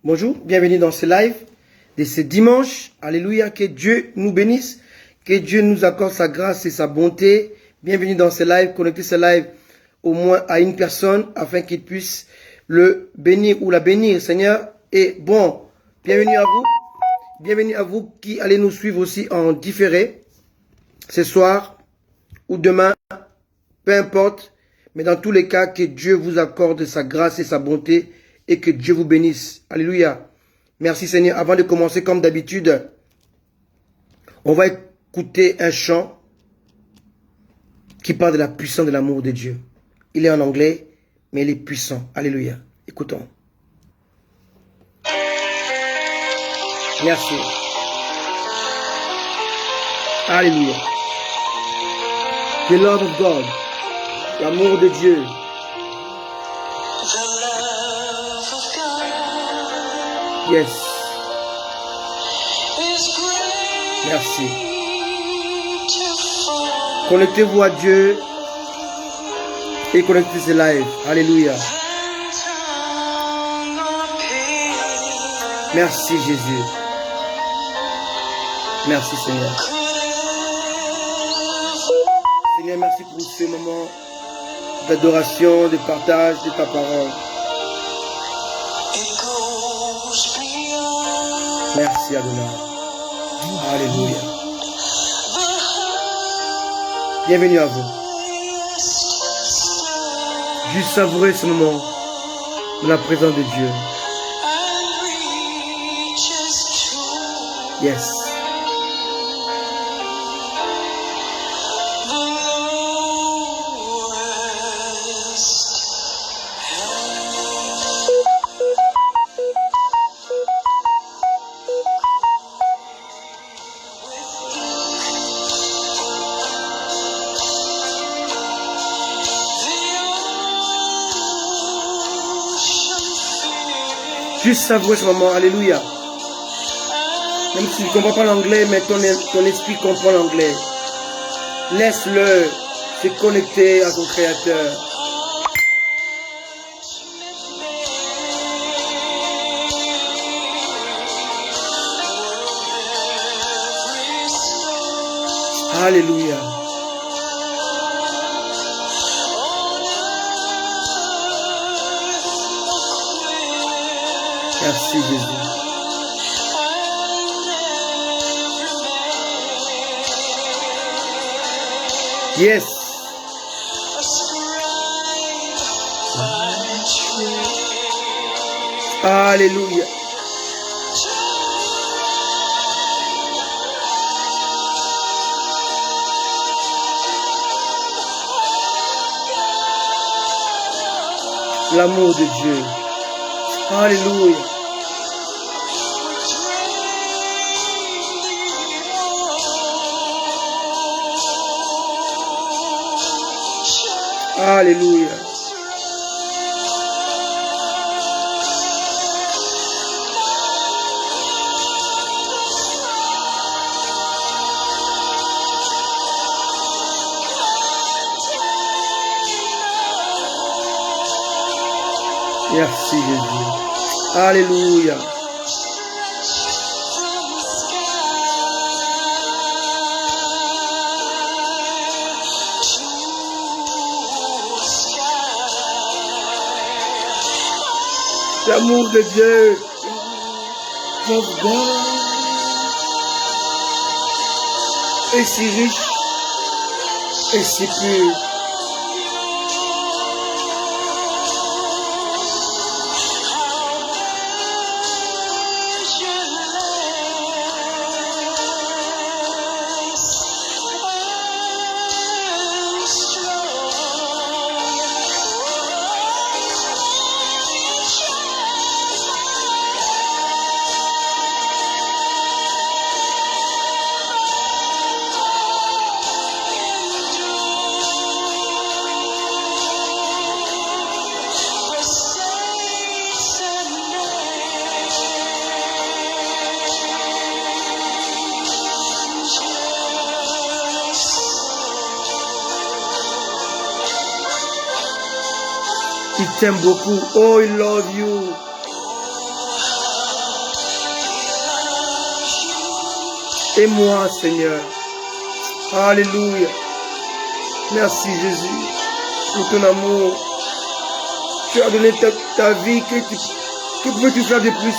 Bonjour, bienvenue dans ce live de ce dimanche. Alléluia, que Dieu nous bénisse, que Dieu nous accorde sa grâce et sa bonté. Bienvenue dans ce live, connectez ce live au moins à une personne afin qu'il puisse le bénir ou la bénir, Seigneur. Et bon, bienvenue à vous. Bienvenue à vous qui allez nous suivre aussi en différé ce soir ou demain, peu importe. Mais dans tous les cas, que Dieu vous accorde sa grâce et sa bonté et que Dieu vous bénisse. Alléluia. Merci Seigneur. Avant de commencer, comme d'habitude, on va écouter un chant qui parle de la puissance de l'amour de Dieu. Il est en anglais, mais il est puissant. Alléluia. Écoutons. Merci. Alléluia. The love of God. L'amour de Dieu. Yes. Merci. Connectez-vous à Dieu et connectez ce live. Alléluia. Merci Jésus. Merci Seigneur. Seigneur, merci pour ce moment d'adoration, de partage de ta parole. Merci Adonai. Alléluia. Bienvenue à vous. Juste savourer ce moment de la présence de Dieu. Yes. Juste savourer ce moment, alléluia. Même si tu ne comprends pas l'anglais, mais ton esprit comprend l'anglais. Laisse-le se connecter à son Créateur. Alléluia. Merci Jésus. Yes. Alléluia. L'amour de Dieu. Alléluia. Alléluia. Merci Jésus. Alléluia. L'amour de Dieu. Est si riche et si pur. Il t'aime beaucoup. Oh, il love you. Et moi, Seigneur. Alléluia. Merci Jésus pour ton amour. Tu as donné ta vie. Que peux-tu faire de plus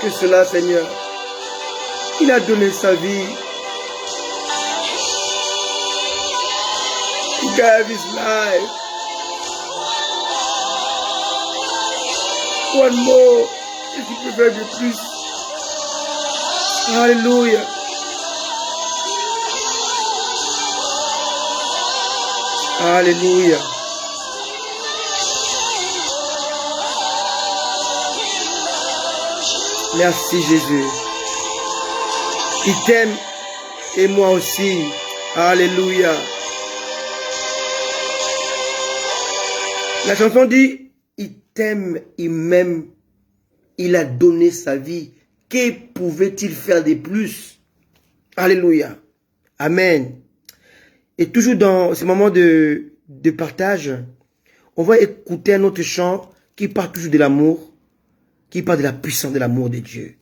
que cela, Seigneur? Il a donné sa vie. He gave his life. One more. Qu'est-ce qu'il peut faire de plus? Alléluia. Alléluia. Merci Jésus. Il t'aime et moi aussi. Alléluia. La chanson dit, il t'aime, il m'aime, il a donné sa vie. Que pouvait-il faire de plus? Alléluia. Amen. Et toujours dans ce moment de partage, on va écouter un autre chant qui parle toujours de l'amour, qui parle de la puissance de l'amour de Dieu.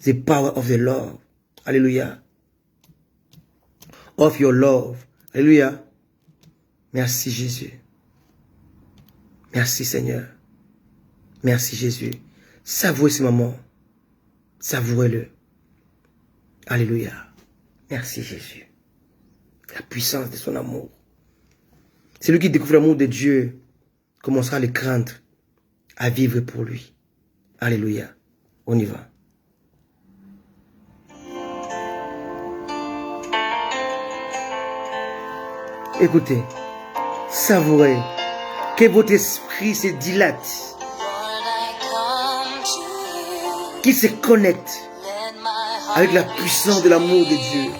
The power of the love. Alléluia. Of your love. Alléluia. Merci Jésus. Merci Seigneur. Merci Jésus. Savourez ce moment. Savourez-le. Alléluia. Merci Jésus. La puissance de son amour. Celui qui découvre l'amour de Dieu commencera à le craindre, à vivre pour lui. Alléluia. On y va. Écoutez, savourez, que votre esprit se dilate, qu'il se connecte avec la puissance de l'amour de Dieu.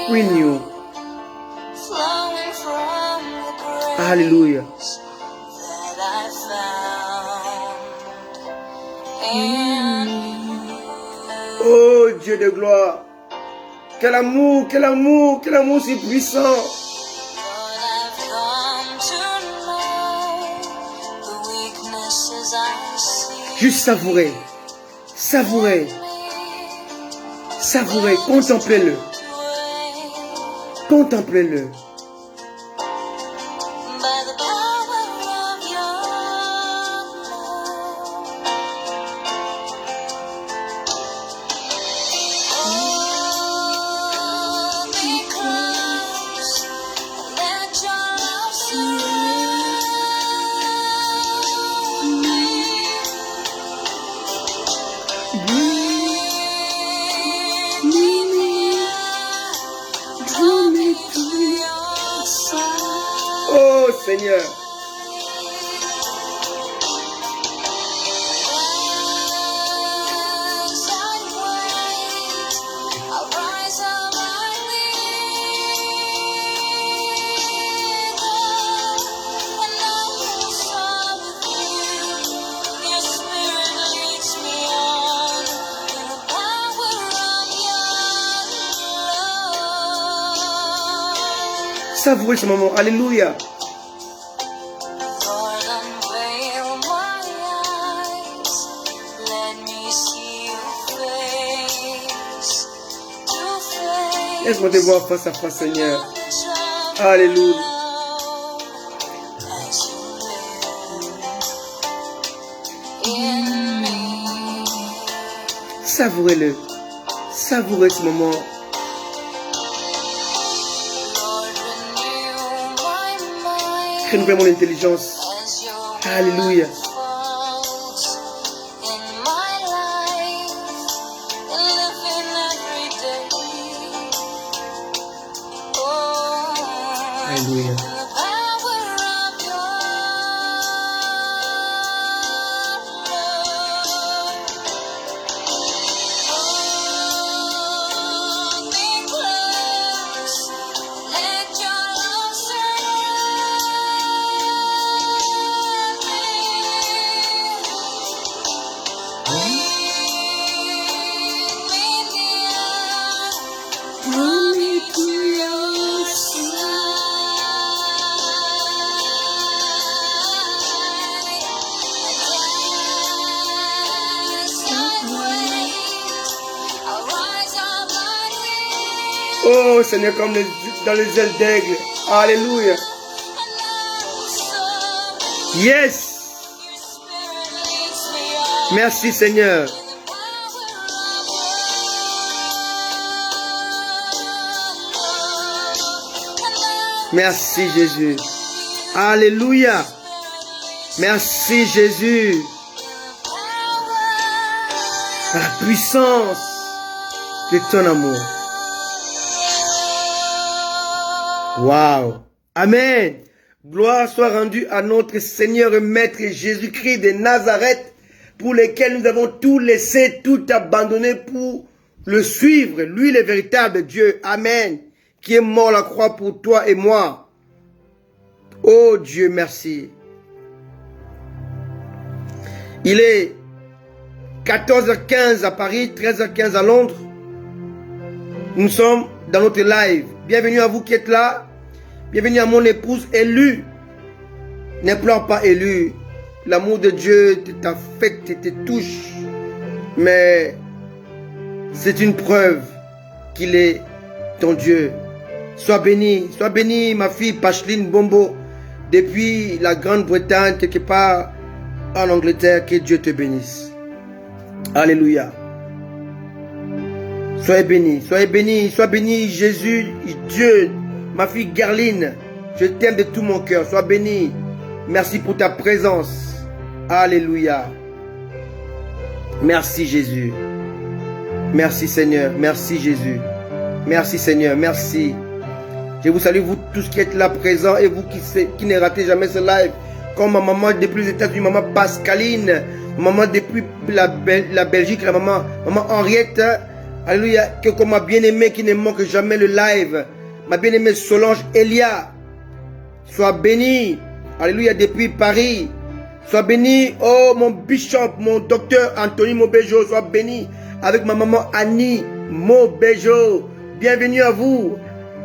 Renew. Alléluia. Oh Dieu de gloire. Quel amour, quel amour, quel amour si puissant. Juste savourer, savourer, savourer, contemplez-le. Contemplez-le. Oh Seigneur. Savourez ce moment. Alléluia. Laisse-moi te voir face à face, Seigneur. Alléluia. Savourez-le. Savourez ce moment. Renouvelle mon intelligence. Alléluia. Alléluia. Oh Seigneur, comme dans les ailes d'aigle. Alléluia. Yes. Merci Seigneur. Merci Jésus. Alléluia. Merci Jésus. Par la puissance de ton amour. Wow. Amen. Gloire soit rendue à notre Seigneur et Maître Jésus-Christ de Nazareth, pour lequel nous avons tout laissé, tout abandonné pour le suivre. Lui, le véritable Dieu. Amen. Qui est mort à la croix pour toi et moi. Oh Dieu, merci. Il est 14h15 à Paris, 13h15 à Londres. Nous sommes dans notre live. Bienvenue à vous qui êtes là. Bienvenue à mon épouse élue. Ne pleure pas, élue. L'amour de Dieu t'affecte, te touche. Mais c'est une preuve qu'il est ton Dieu. Sois bénie ma fille Pacheline Bombo, depuis la Grande-Bretagne, quelque part en Angleterre. Que Dieu te bénisse. Alléluia. Soyez bénie Jésus, Dieu. Ma fille Garline, je t'aime de tout mon cœur. Sois bénie. Merci pour ta présence. Alléluia. Merci Jésus. Merci Seigneur. Merci Jésus. Merci Seigneur. Merci. Je vous salue, vous tous qui êtes là présents et vous qui ne ratez jamais ce live. Comme ma maman depuis les États-Unis, maman Pascaline, maman depuis la Belgique, la maman Henriette. Alléluia. Que comme ma bien-aimée qui ne manque jamais le live. Ma bien-aimée Solange Elia. Sois bénie. Alléluia. Depuis Paris. Sois béni, oh mon bishop, mon docteur Anthony Mobejo. Sois béni avec ma maman Annie Mobejo. Bienvenue à vous.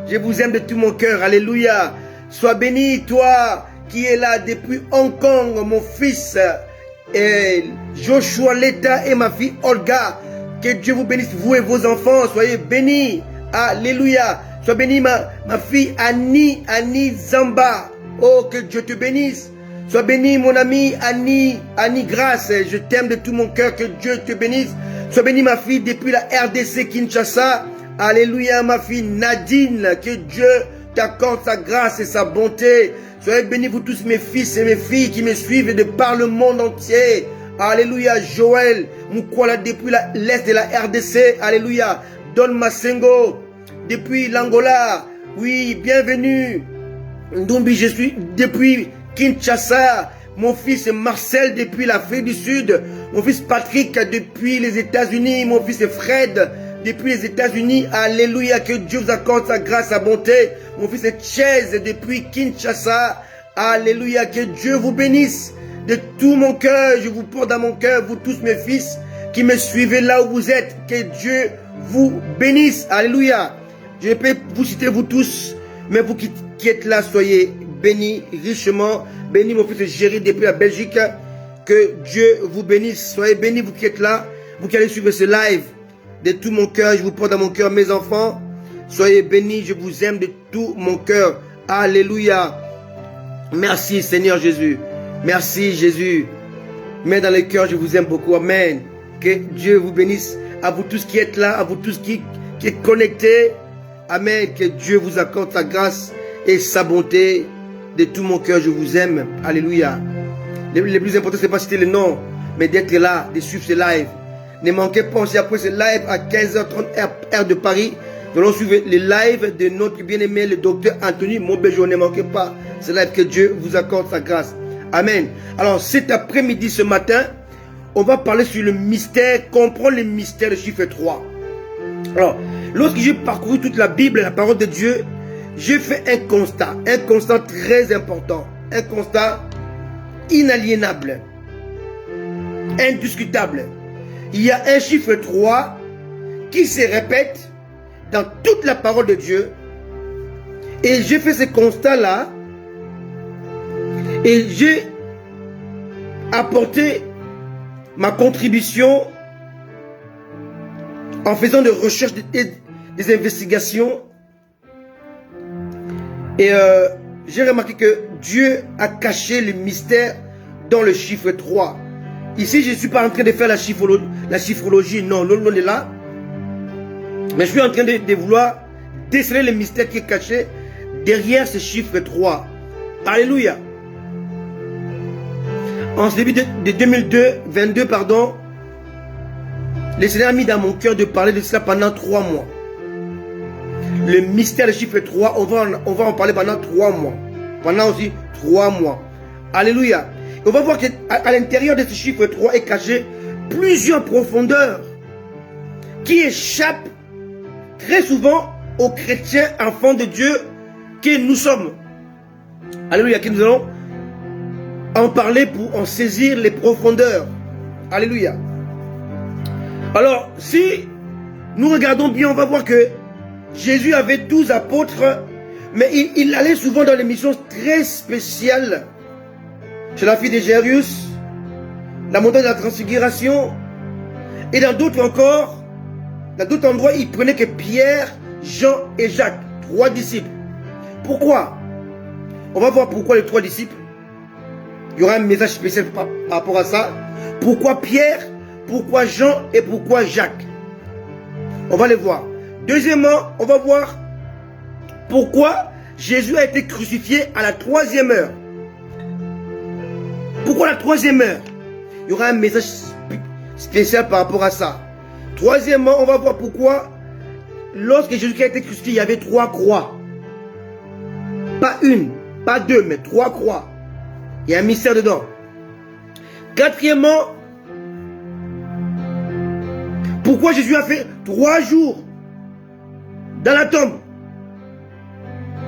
Je vous aime de tout mon cœur. Alléluia. Sois béni, toi qui es là depuis Hong Kong, mon fils Joshua Leta et ma fille Olga. Que Dieu vous bénisse, vous et vos enfants. Soyez bénis. Alléluia. Sois béni, ma fille Annie Zamba. Oh, que Dieu te bénisse. Sois béni, mon ami Annie Grace. Je t'aime de tout mon cœur. Que Dieu te bénisse. Sois béni, ma fille, depuis la RDC Kinshasa. Alléluia, ma fille Nadine. Que Dieu t'accorde sa grâce et sa bonté. Soyez bénis, vous tous mes fils et mes filles qui me suivent de par le monde entier. Alléluia, Joël Mukwala depuis l'est de la RDC. Alléluia, Don Masengo depuis l'Angola. Oui, bienvenue. Ndumbi, je suis depuis Kinshasa. Mon fils Marcel depuis l'Afrique du Sud. Mon fils Patrick depuis les États-Unis. Mon fils Fred depuis les États-Unis. Alléluia, que Dieu vous accorde sa grâce, sa bonté. Mon fils Chaise depuis Kinshasa. Alléluia, que Dieu vous bénisse. De tout mon cœur, je vous porte dans mon cœur, vous tous mes fils qui me suivez là où vous êtes. Que Dieu vous bénisse. Alléluia. Je peux vous citer vous tous, mais vous qui êtes là, soyez bénis richement. Bénis mon fils Géry depuis la Belgique. Que Dieu vous bénisse. Soyez bénis vous qui êtes là, vous qui allez suivre ce live. De tout mon cœur, je vous porte dans mon cœur, mes enfants. Soyez bénis, je vous aime de tout mon cœur. Alléluia. Merci Seigneur Jésus. Merci Jésus. Mais dans le cœur, je vous aime beaucoup. Amen. Que Dieu vous bénisse. À vous tous qui êtes là, à vous tous qui êtes connectés. Amen. Que Dieu vous accorde sa grâce et sa bonté. De tout mon cœur, je vous aime. Alléluia. Le plus important, c'est pas citer le nom, mais d'être là, de suivre ce live. Ne manquez pas aussi après ce live à 15h30 heure de Paris. Nous allons suivre le live de notre bien-aimé, le docteur Anthony Mobejo. Ne manquez pas ce live, que Dieu vous accorde sa grâce. Amen. Alors cet après-midi, ce matin, on va parler sur le mystère, comprendre le mystère du chiffre 3. Alors, lorsque j'ai parcouru toute la Bible, la parole de Dieu, j'ai fait un constat très important, un constat inaliénable, indiscutable. Il y a un chiffre 3 qui se répète dans toute la parole de Dieu. Et j'ai fait ce constat-là. Et j'ai apporté ma contribution en faisant des recherches et des investigations Et j'ai remarqué que Dieu a caché le mystère dans le chiffre 3. Ici, je ne suis pas en train de faire la chiffrologie, non, l'on est là. Mais je suis en train de vouloir déceler le mystère qui est caché derrière ce chiffre 3. Alléluia. En ce début de 2022, pardon, le Seigneur a mis dans mon cœur de parler de cela pendant 3 mois. Le mystère du chiffre 3, on va en parler pendant 3 mois. Pendant aussi 3 mois. Alléluia. Et on va voir qu'à l'intérieur de ce chiffre 3 est caché plusieurs profondeurs qui échappent très souvent aux chrétiens enfants de Dieu que nous sommes. Alléluia, que nous allons en parler pour en saisir les profondeurs. Alléluia. Alors, si nous regardons bien, on va voir que Jésus avait 12 apôtres, mais il allait souvent dans des missions très spéciales. Chez la fille de Jairus, la montagne de la transfiguration, et dans d'autres encore, dans d'autres endroits, il prenait que Pierre, Jean et Jacques, 3 disciples. Pourquoi? On va voir pourquoi les 3 disciples. Il y aura un message spécial par rapport à ça. Pourquoi Pierre, pourquoi Jean et pourquoi Jacques? On va les voir. Deuxièmement, on va voir pourquoi Jésus a été crucifié à la 3e heure. Pourquoi la 3e heure? Il y aura un message spécial par rapport à ça. Troisièmement, on va voir pourquoi lorsque Jésus a été crucifié, il y avait 3 croix. Pas une, pas 2, mais 3 croix. Il y a un mystère dedans. Quatrièmement, pourquoi Jésus a fait 3 jours dans la tombe?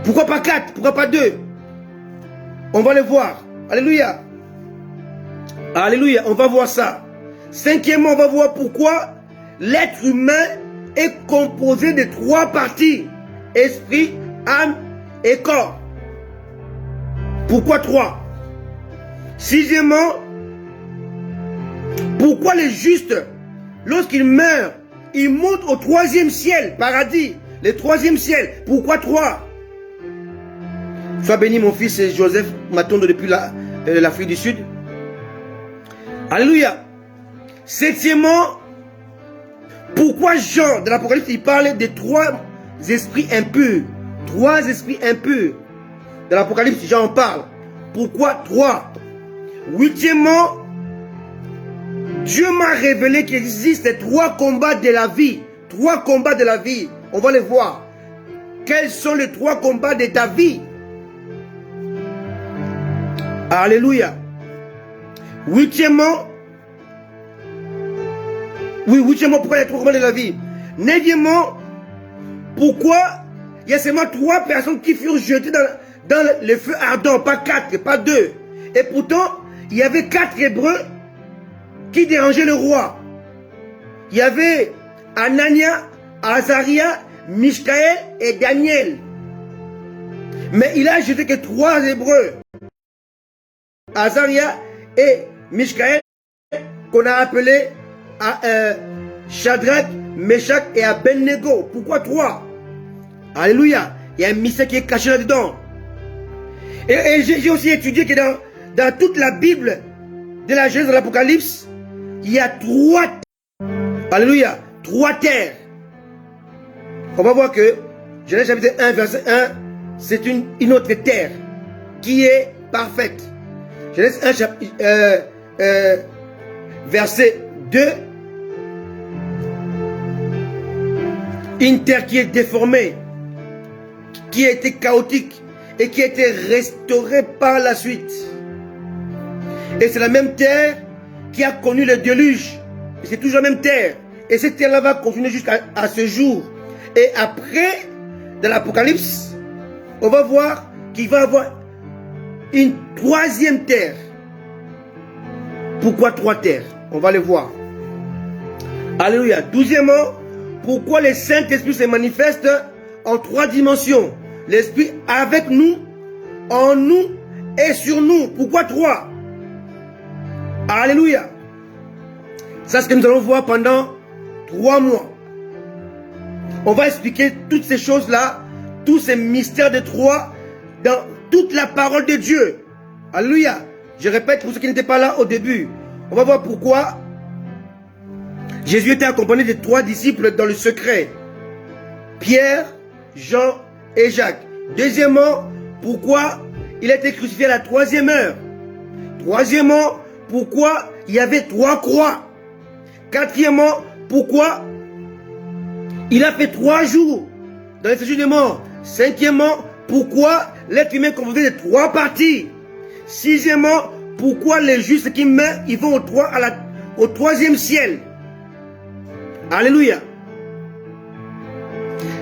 Pourquoi pas 4? Pourquoi pas 2? On va les voir. Alléluia. Alléluia, on va voir ça. Cinquièmement, on va voir pourquoi l'être humain est composé de 3 parties. Esprit, âme et corps. Pourquoi 3? Sixièmement, pourquoi les justes, lorsqu'ils meurent, ils montent au 3e ciel, paradis, le 3e ciel? Pourquoi 3? Sois béni mon fils Joseph Matondo depuis l'Afrique du Sud. Alléluia. Septièmement, pourquoi Jean, dans l'Apocalypse, il parle de 3 esprits impurs? 3 esprits impurs. Dans l'Apocalypse, Jean en parle. Pourquoi 3? Huitièmement, Dieu m'a révélé qu'il existe 3 combats de la vie. 3 combats de la vie. On va les voir. Quels sont les 3 combats de ta vie? Alléluia. Huitièmement, pourquoi il y a 3 combats de la vie? Neuvièmement, pourquoi il y a seulement 3 personnes qui furent jetées dans le feu ardent, pas 4, pas 2. Et pourtant, il y avait 4 Hébreux qui dérangeaient le roi. Il y avait Anania, Azaria, Michaël et Daniel. Mais il a jeté que 3 Hébreux. Azaria et Michaël, qu'on a appelé Shadrach, Meshach et Abednego. Pourquoi 3? Alléluia. Il y a un mystère qui est caché là-dedans. Et j'ai aussi étudié que dans toute la Bible, de la Genèse à l'Apocalypse, il y a 3. Alléluia. 3 terres. On va voir que Genèse chapitre 1, verset 1, c'est une autre terre qui est parfaite. Genèse 1, verset 2, une terre qui est déformée, qui a été chaotique et qui a été restaurée par la suite. Et c'est la même terre qui a connu le déluge. C'est toujours la même terre. Et cette terre-là va continuer jusqu'à ce jour. Et après, dans l'Apocalypse, on va voir qu'il va y avoir une 3e terre. Pourquoi 3 terres? On va le voir. Alléluia. 12èmement, pourquoi le Saint-Esprit se manifeste en 3 dimensions? L'Esprit avec nous, en nous et sur nous. Pourquoi 3? Alléluia. Ça, c'est ce que nous allons voir pendant 3 mois. On va expliquer toutes ces choses-là, tous ces mystères de 3 dans toute la parole de Dieu. Alléluia. Je répète pour ceux qui n'étaient pas là au début. On va voir pourquoi Jésus était accompagné de 3 disciples dans le secret. Pierre, Jean et Jacques. Deuxièmement, pourquoi il a été crucifié à la 3e heure. Troisièmement, pourquoi il y avait 3 croix. Quatrièmement, pourquoi il a fait 3 jours dans les séjours des morts. Cinquièmement, pourquoi l'être humain est composé de 3 parties. Sixièmement, pourquoi les justes qui meurent, ils vont au 3e ciel. Alléluia.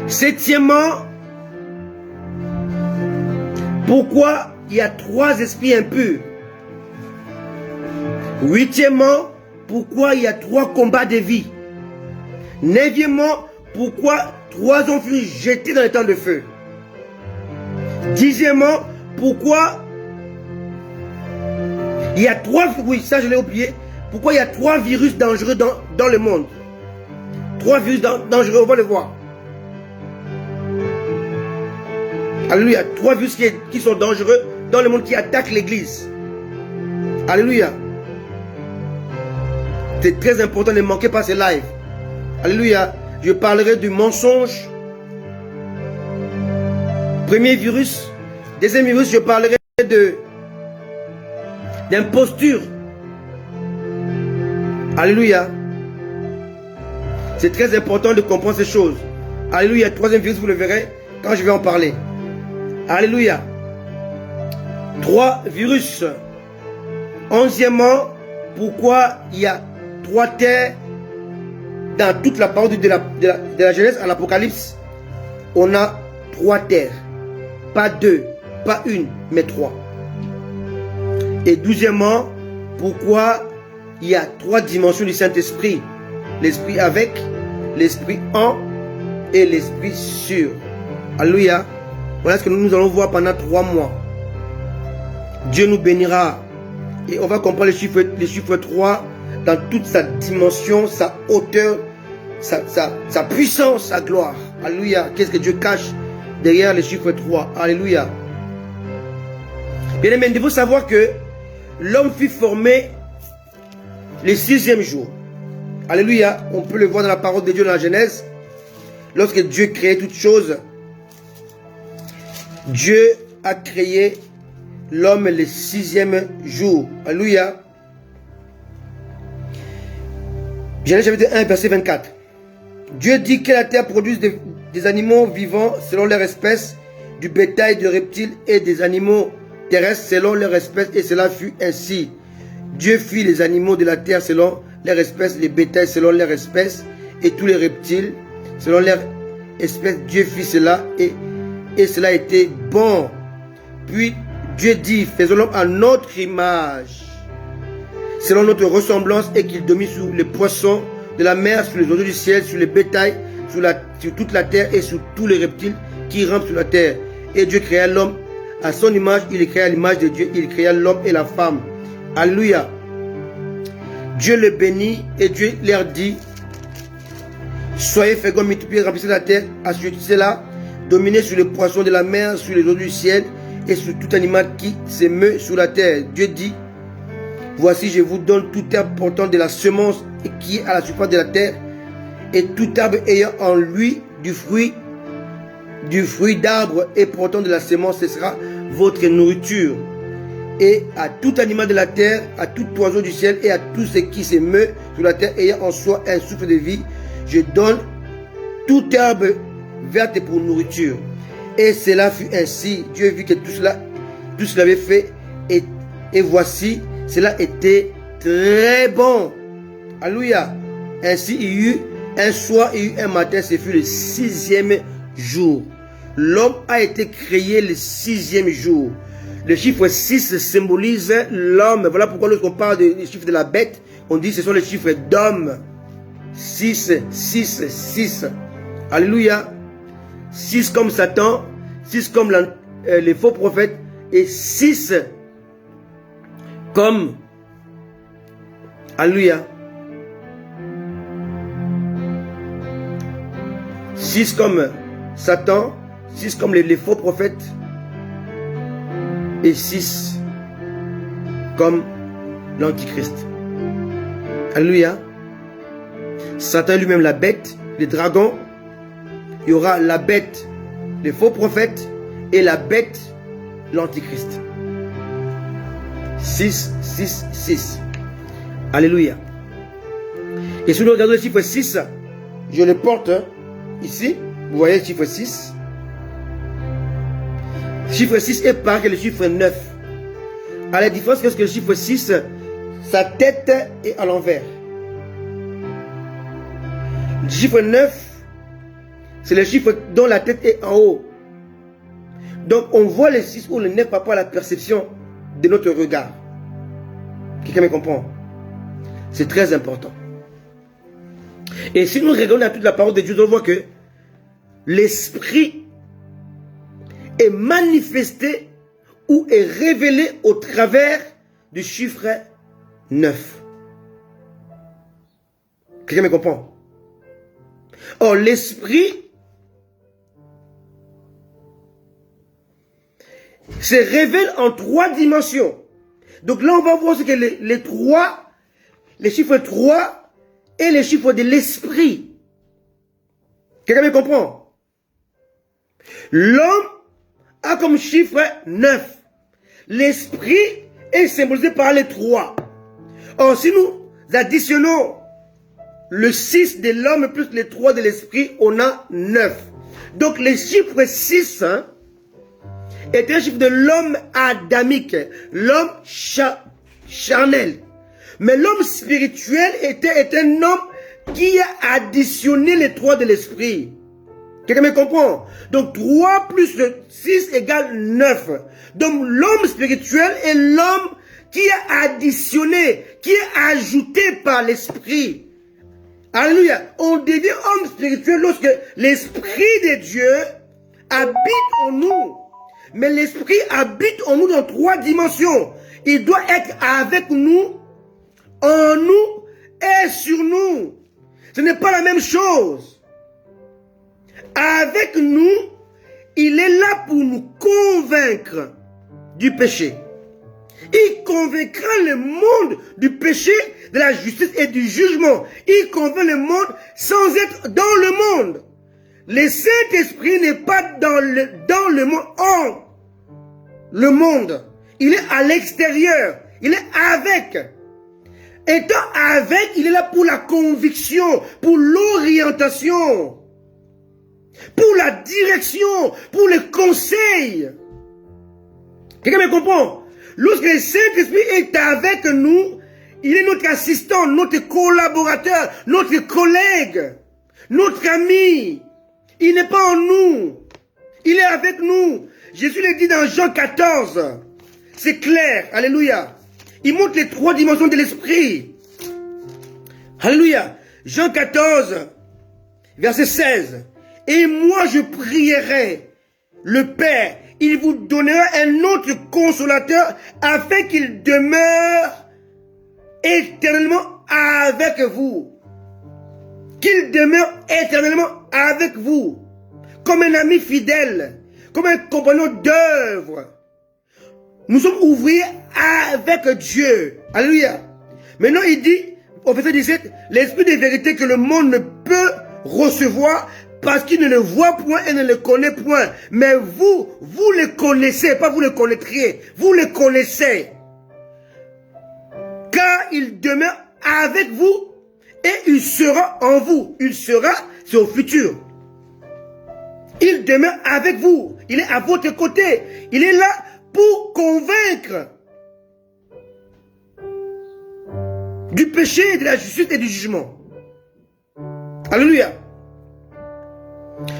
Septièmement, pourquoi il y a 3 esprits impurs. Huitièmement, pourquoi il y a 3 combats de vie. Neuvièmement, pourquoi 3 ont fui jetés dans les temps de feu. Dixièmement, pourquoi il y a 3, oui ça je l'ai oublié, pourquoi il y a 3 virus dangereux dans le monde. 3 virus dangereux, on va le voir. Alléluia. 3 virus qui sont dangereux dans le monde, qui attaquent l'église. Alléluia. C'est très important, ne manquez pas ces lives. Alléluia. Je parlerai du mensonge. Premier virus. Deuxième virus, je parlerai d'imposture. Alléluia. C'est très important de comprendre ces choses. Alléluia. Troisième virus, vous le verrez quand je vais en parler. Alléluia. 3 virus. 11e, pourquoi il y a 3 terres dans toute la parole de la Genèse à l'Apocalypse. On a 3 terres. Pas 2, pas 1, mais 3. Et 12e, pourquoi il y a 3 dimensions du Saint-Esprit. L'Esprit avec, l'Esprit en et l'Esprit sur. Alléluia. Voilà ce que nous allons voir pendant 3 mois. Dieu nous bénira. Et on va comprendre les chiffres 3 dans toute sa dimension, sa hauteur, sa puissance, sa gloire. Alléluia. Qu'est-ce que Dieu cache derrière les chiffres 3? Alléluia. Bien aimé, il faut savoir que l'homme fut formé le 6e jour. Alléluia. On peut le voir dans la parole de Dieu dans la Genèse. Lorsque Dieu créait toutes choses, Dieu a créé l'homme le 6e jour. Alléluia. Genèse chapitre 1, verset 24. Dieu dit que la terre produise des animaux vivants selon leur espèce, du bétail, des reptiles et des animaux terrestres selon leur espèce, et cela fut ainsi. Dieu fit les animaux de la terre selon leur espèce, les bétails selon leur espèce, et tous les reptiles selon leur espèce. Dieu fit cela, et cela était bon. Puis Dieu dit, faisons-le à notre image, selon notre ressemblance, et qu'il domine sur les poissons de la mer, sur les oiseaux du ciel, sur les bétails, sur toute la terre et sur tous les reptiles qui rampent sur la terre. Et Dieu créa l'homme à son image, il créa l'image de Dieu, il créa l'homme et la femme. Alléluia. Dieu le bénit et Dieu leur dit, soyez féconds, multipliez, remplissez la terre, assujettissez-la, dominez sur les poissons de la mer, sur les oiseaux du ciel et sur tout animal qui se meut sur la terre. Dieu dit, voici je vous donne tout arbre portant de la semence et qui est à la surface de la terre, et tout arbre ayant en lui du fruit d'arbre et portant de la semence, ce sera votre nourriture. Et à tout animal de la terre, à tout oiseau du ciel et à tout ce qui se meut sur la terre ayant en soi un souffle de vie, je donne tout herbe verte pour nourriture. Et cela fut ainsi. Dieu vit que tout cela avait fait, et voici, cela était très bon. Alléluia. Ainsi il y eut un soir, il y eut un matin, ce fut le 6e jour. L'homme a été créé le 6e jour. Le chiffre 6 symbolise l'homme. Voilà pourquoi lorsqu'on parle des chiffres de la bête, on dit que ce sont les chiffres d'homme. 6, 6, 6. Alléluia. 6 comme Satan, 6 comme les faux prophètes, et 6 comme, alléluia, 6 comme Satan, 6 comme les faux prophètes, et 6 comme l'Antichrist. Alléluia. Satan lui-même la bête, les dragons. Il y aura la bête, les faux prophètes, et la bête, l'Antichrist. 6, 6, 6. Alléluia. Et si nous regardons le chiffre 6, je le porte ici. Vous voyez le chiffre 6. Le chiffre 6 est pareil que le chiffre 9. À la différence que le chiffre 6, sa tête est à l'envers. Le chiffre 9, c'est le chiffre dont la tête est en haut. Donc on voit le 6 ou le 9 par rapport à la perception de notre regard. Quelqu'un me comprend? C'est très important. Et si nous regardons à toute la parole de Dieu, on voit que l'esprit est manifesté ou est révélé au travers du chiffre 9. Quelqu'un me comprend? Or, l'esprit se révèle en 3 dimensions. Donc là, on va voir ce que les chiffres 3 et les chiffres de l'esprit. Quelqu'un me comprend? L'homme a comme chiffre 9. L'esprit est symbolisé par les 3. Or, si nous additionnons le 6 de l'homme plus les 3 de l'esprit, on a 9. Donc, le chiffre 6 est un chiffre de l'homme adamique, l'homme charnel. Mais l'homme spirituel est un homme qui a additionné les 3 de l'esprit. Quelqu'un me comprend? Donc 3 plus 6 égale 9. Donc l'homme spirituel est l'homme qui a additionné, qui est ajouté par l'esprit. Alléluia. On devient homme spirituel lorsque l'esprit de Dieu habite en nous. Mais l'esprit habite en nous dans 3 dimensions. Il doit être avec nous, en nous et sur nous. Ce n'est pas la même chose. Avec nous, il est là pour nous convaincre du péché. Il convaincra le monde du péché, de la justice et du jugement. Il convainc le monde sans être dans le monde. Le Saint-Esprit n'est pas dans le monde, hors le monde. Il est à l'extérieur. Il est avec. Étant avec, il est là pour la conviction, pour l'orientation, pour la direction, pour le conseil. Quelqu'un me comprend? Lorsque le Saint-Esprit est avec nous, il est notre assistant, notre collaborateur, notre collègue, notre ami. Il n'est pas en nous. Il est avec nous. Jésus le dit dans Jean 14. C'est clair. Alléluia. Il montre les 3 dimensions de l'esprit. Alléluia. Jean 14, verset 16. Et moi je prierai le Père. Il vous donnera un autre consolateur afin qu'il demeure éternellement avec vous. Qu'il demeure éternellement avec vous. Comme un ami fidèle. Comme un compagnon d'œuvre. Nous sommes ouvriers avec Dieu. Alléluia. Maintenant il dit, au verset 17, l'esprit de vérité que le monde ne peut recevoir parce qu'il ne le voit point et ne le connaît point. Mais vous le connaissez, pas vous le connaîtriez. Vous le connaissez. Car il demeure avec vous et il sera en vous. Il sera, c'est au futur. Il demeure avec vous. Il est à votre côté. Il est là pour convaincre du péché, de la justice et du jugement. Alléluia.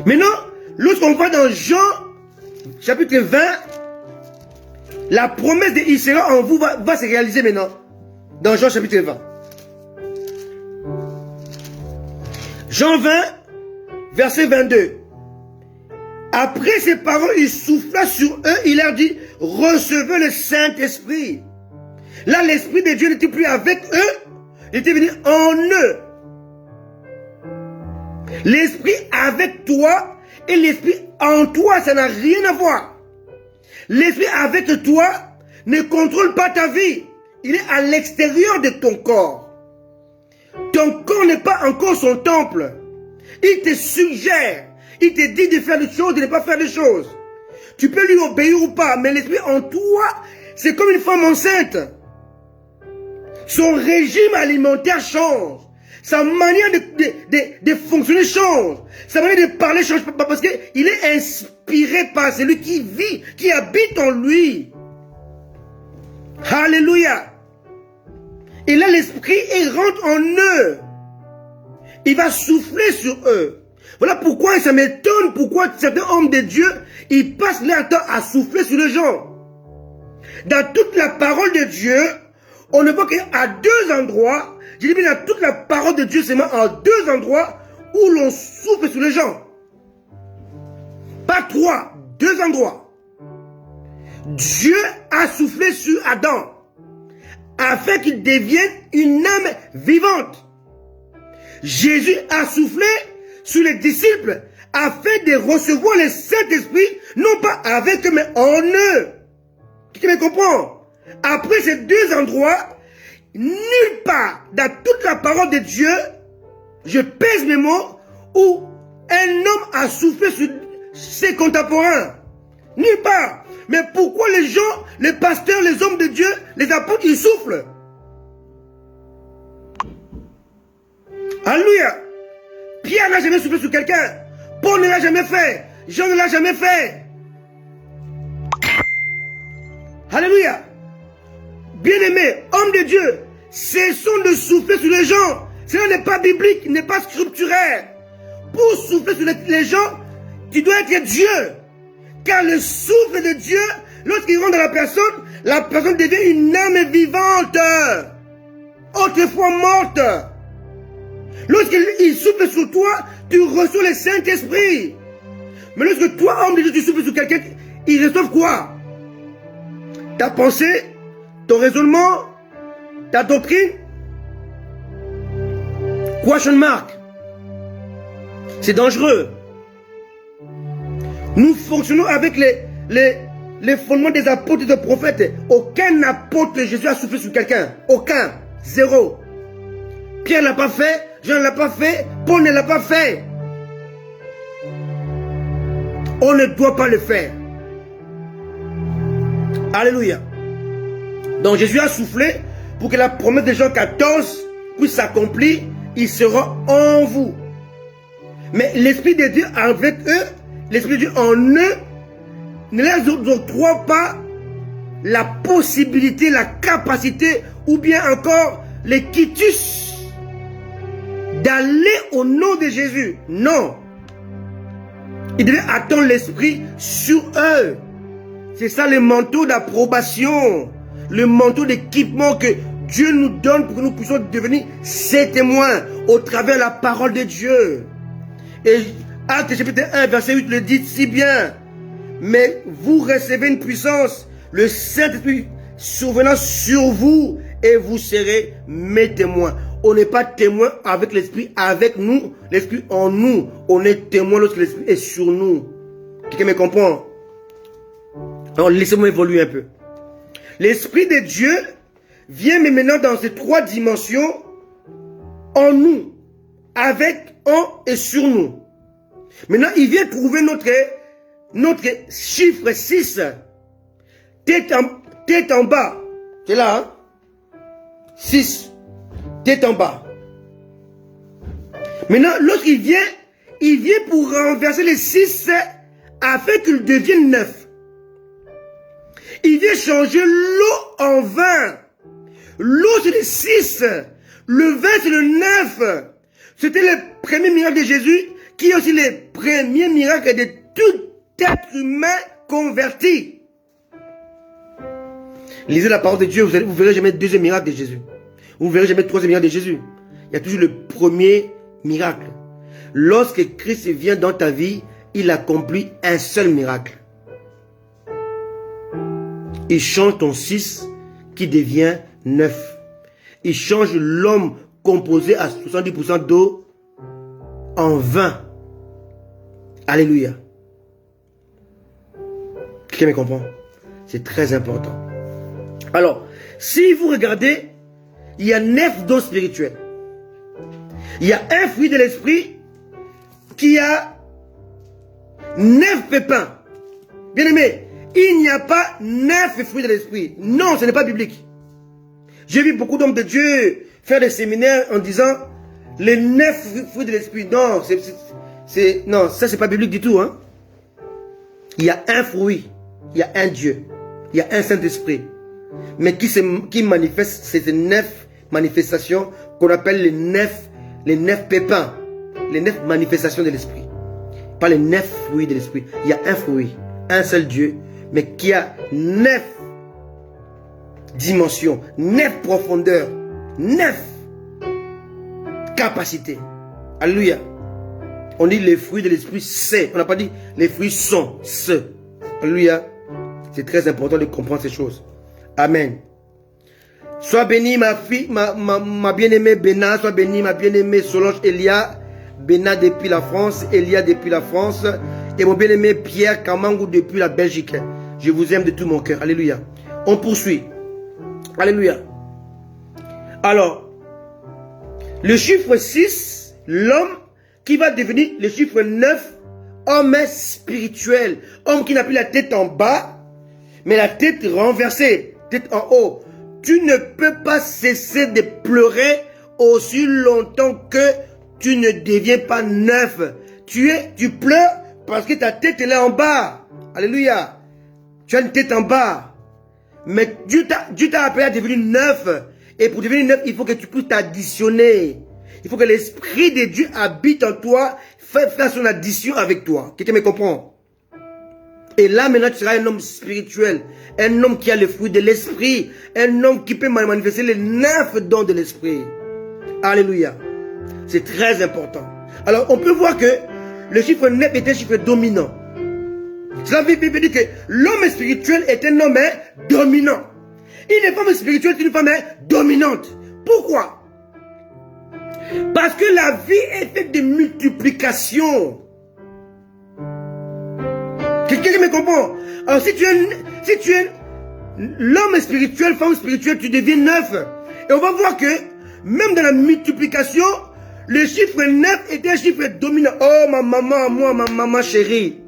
Maintenant, lorsqu'on va dans Jean, chapitre 20, la promesse de il sera en vous va se réaliser maintenant. Dans Jean, chapitre 20. Jean 20, verset 22. Après ces paroles, il souffla sur eux, il leur dit, recevez le Saint-Esprit. Là, l'Esprit de Dieu n'était plus avec eux, il était venu en eux. L'Esprit avec toi et l'Esprit en toi, ça n'a rien à voir. L'esprit avec toi ne contrôle pas ta vie. Il est à l'extérieur de ton corps. Ton corps n'est pas encore son temple. Il te suggère. Il te dit de faire des choses, de ne pas faire des choses. Tu peux lui obéir ou pas, mais l'esprit en toi, c'est comme une femme enceinte. Son régime alimentaire change. Sa manière de fonctionner change. Sa manière de parler change parce qu'il est inspiré par celui qui vit, qui habite en lui. Alléluia. Et là, l'esprit, il rentre en eux. Il va souffler sur eux. Voilà pourquoi ça m'étonne pourquoi certains hommes de Dieu, ils passent leur temps à souffler sur les gens. Dans toute la parole de Dieu, on ne voit qu'à deux endroits, je dis bien dans toute la parole de Dieu, c'est même en deux endroits où l'on souffle sur les gens. Pas trois, deux endroits. Dieu a soufflé sur Adam afin qu'il devienne une âme vivante. Jésus a soufflé sur les disciples afin de recevoir le Saint-Esprit, non pas avec eux, mais en eux. Qui me comprend? Après ces deux endroits, nulle part dans toute la parole de Dieu, je pèse mes mots, où un homme a soufflé sur ses contemporains. Nulle part. Mais pourquoi les gens, les pasteurs, les hommes de Dieu, les apôtres, ils soufflent? Alléluia. Pierre n'a jamais soufflé sur quelqu'un. Paul ne l'a jamais fait. Jean ne l'a jamais fait. Alléluia. Bien-aimés, hommes de Dieu, cessons de souffler sur les gens. Cela n'est pas biblique, n'est pas scripturaire. Pour souffler sur les gens, tu dois être Dieu. Car le souffle de Dieu, lorsqu'il rentre dans la personne devient une âme vivante. Autrefois morte. Lorsqu'il souffle sur toi, tu reçois le Saint-Esprit. Mais lorsque toi, homme de Dieu, tu souffles sur quelqu'un, il reçoit quoi? Ta pensée, ton raisonnement, ta doctrine. Question mark. C'est dangereux. Nous fonctionnons avec les fondements des apôtres et des prophètes. Aucun apôtre de Jésus a soufflé sur quelqu'un. Aucun. Zéro. Pierre ne l'a pas fait. Jean ne l'a pas fait. Paul ne l'a pas fait. On ne doit pas le faire. Alléluia. Donc Jésus a soufflé pour que la promesse de Jean 14 puisse s'accomplir. Il sera en vous. Mais l'Esprit de Dieu avec eux, l'Esprit de Dieu en eux, ne leur octroie pas la possibilité, la capacité, ou bien encore les quitus d'aller au nom de Jésus. Non. Ils devaient attendre l'Esprit sur eux. C'est ça le manteau d'approbation, le manteau d'équipement que Dieu nous donne pour que nous puissions devenir ses témoins au travers de la parole de Dieu. Et Actes chapitre 1, verset 8 le dit si bien. Mais vous recevez une puissance, le Saint-Esprit survenant sur vous, et vous serez mes témoins. On n'est pas témoin avec l'Esprit avec nous, l'Esprit en nous. On est témoin lorsque l'Esprit est sur nous. Quelqu'un me comprend? Alors laissez-moi évoluer un peu. L'Esprit de Dieu vient maintenant dans ces trois dimensions, en nous, avec, en et sur nous. Maintenant, il vient trouver notre chiffre 6. Tête en bas. C'est là, hein? 6. Tête en bas. Maintenant, lorsqu'il vient pour renverser les 6 afin qu'il devienne 9. Il vient changer l'eau en vin. L'eau, c'est le 6. Le vin, c'est le 9. C'était le premier miracle de Jésus, qui est aussi le premier miracle de tout être humain converti. Lisez la parole de Dieu, vous ne verrez jamais le deuxième miracle de Jésus. Vous ne verrez jamais le troisième miracle de Jésus. Il y a toujours le premier miracle. Lorsque Christ vient dans ta vie, il accomplit un seul miracle. Il change ton 6 qui devient 9. Il change l'homme composé à 70% d'eau en vin. Alléluia. Quelqu'un me comprend? C'est très important. Alors, si vous regardez, il y a 9 dons spirituels. Il y a un fruit de l'esprit qui a 9 pépins. Bien aimé, il n'y a pas 9 fruits de l'esprit. Non, ce n'est pas biblique. J'ai vu beaucoup d'hommes de Dieu faire des séminaires en disant les 9 fruits de l'esprit. Non, non, ça c'est pas biblique du tout. Hein? Il y a un fruit, il y a un Dieu, il y a un Saint-Esprit. Mais qui manifeste ces 9 manifestations qu'on appelle les 9 pépins, les 9 manifestations de l'esprit. Pas les 9 fruits de l'esprit. Il y a un fruit, un seul Dieu, mais qui a 9 dimensions, 9 profondeurs, 9 capacités. Alléluia. On dit les fruits de l'esprit, c'est. On n'a pas dit les fruits sont, ce. Alléluia. C'est très important de comprendre ces choses. Amen. Sois bénie ma fille, ma bien-aimée Béna, sois bénie ma bien-aimée Solange Elia, Béna depuis la France, Elia depuis la France, et mon bien-aimé Pierre Kamangou depuis la Belgique. Je vous aime de tout mon cœur. Alléluia. On poursuit. Alléluia. Alors, le chiffre 6, l'homme qui va devenir le chiffre 9, homme spirituel, homme qui n'a plus la tête en bas, mais la tête renversée, tête en haut. Tu ne peux pas cesser de pleurer aussi longtemps que tu ne deviens pas neuf. Tu pleures parce que ta tête est là en bas. Alléluia. Tu as une tête en bas. Mais Dieu t'a appelé à devenir neuf. Et pour devenir neuf, il faut que tu puisses t'additionner. Il faut que l'Esprit de Dieu habite en toi, fasse son addition avec toi. Quelqu'un me comprend? Et là, maintenant, tu seras un homme spirituel. Un homme qui a le fruit de l'esprit. Un homme qui peut manifester les 9 dons de l'esprit. Alléluia. C'est très important. Alors, on peut voir que le chiffre 9 est un chiffre dominant. Cela veut dire que l'homme spirituel est un homme dominant. Une femme spirituelle est une femme dominante. Pourquoi? Parce que la vie est faite de multiplication. Quelqu'un me comprend? Alors si tu es l'homme spirituel, femme spirituelle, tu deviens neuf. Et on va voir que même dans la multiplication, le chiffre 9 est un chiffre dominant. Oh ma maman, moi, ma maman chérie.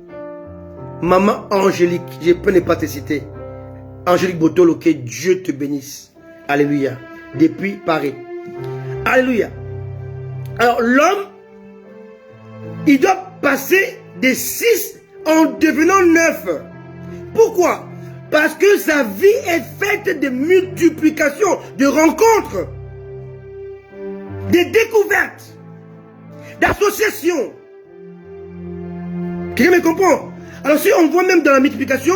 Maman Angélique, je peux ne pas te citer. Angélique Botolo, que Dieu te bénisse. Alléluia. Depuis Paris. Alléluia. Alors l'homme, il doit passer de 6 en devenant 9. Pourquoi? Parce que sa vie est faite de multiplication, de rencontres, de découvertes, d'associations. Quelqu'un me comprend? Alors si on voit même dans la multiplication,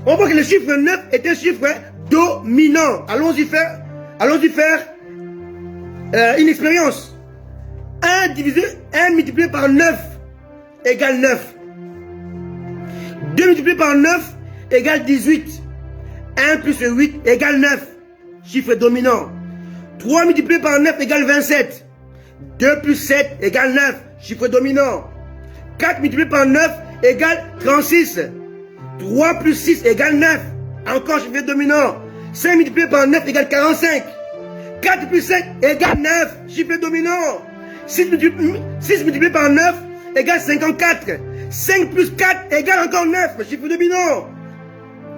on voit que le chiffre 9 est un chiffre dominant. Allons-y faire une expérience. 1 multiplié par 9 égale 9. 2 multiplié par 9 égale 18. 1 plus 8 égale 9. Chiffre dominant. 3 multiplié par 9 égale 27. 2 plus 7 égale 9. Chiffre dominant. 4 multiplié par 9 égale 36. 3 plus 6 égale 9. Encore chiffre dominant. 5 multiplié par 9 égale 45. 4 plus 5 égale 9. Chiffre dominant. 6 multiplié par 9 égale 54. 5 plus 4 égale encore 9. Chiffre dominant.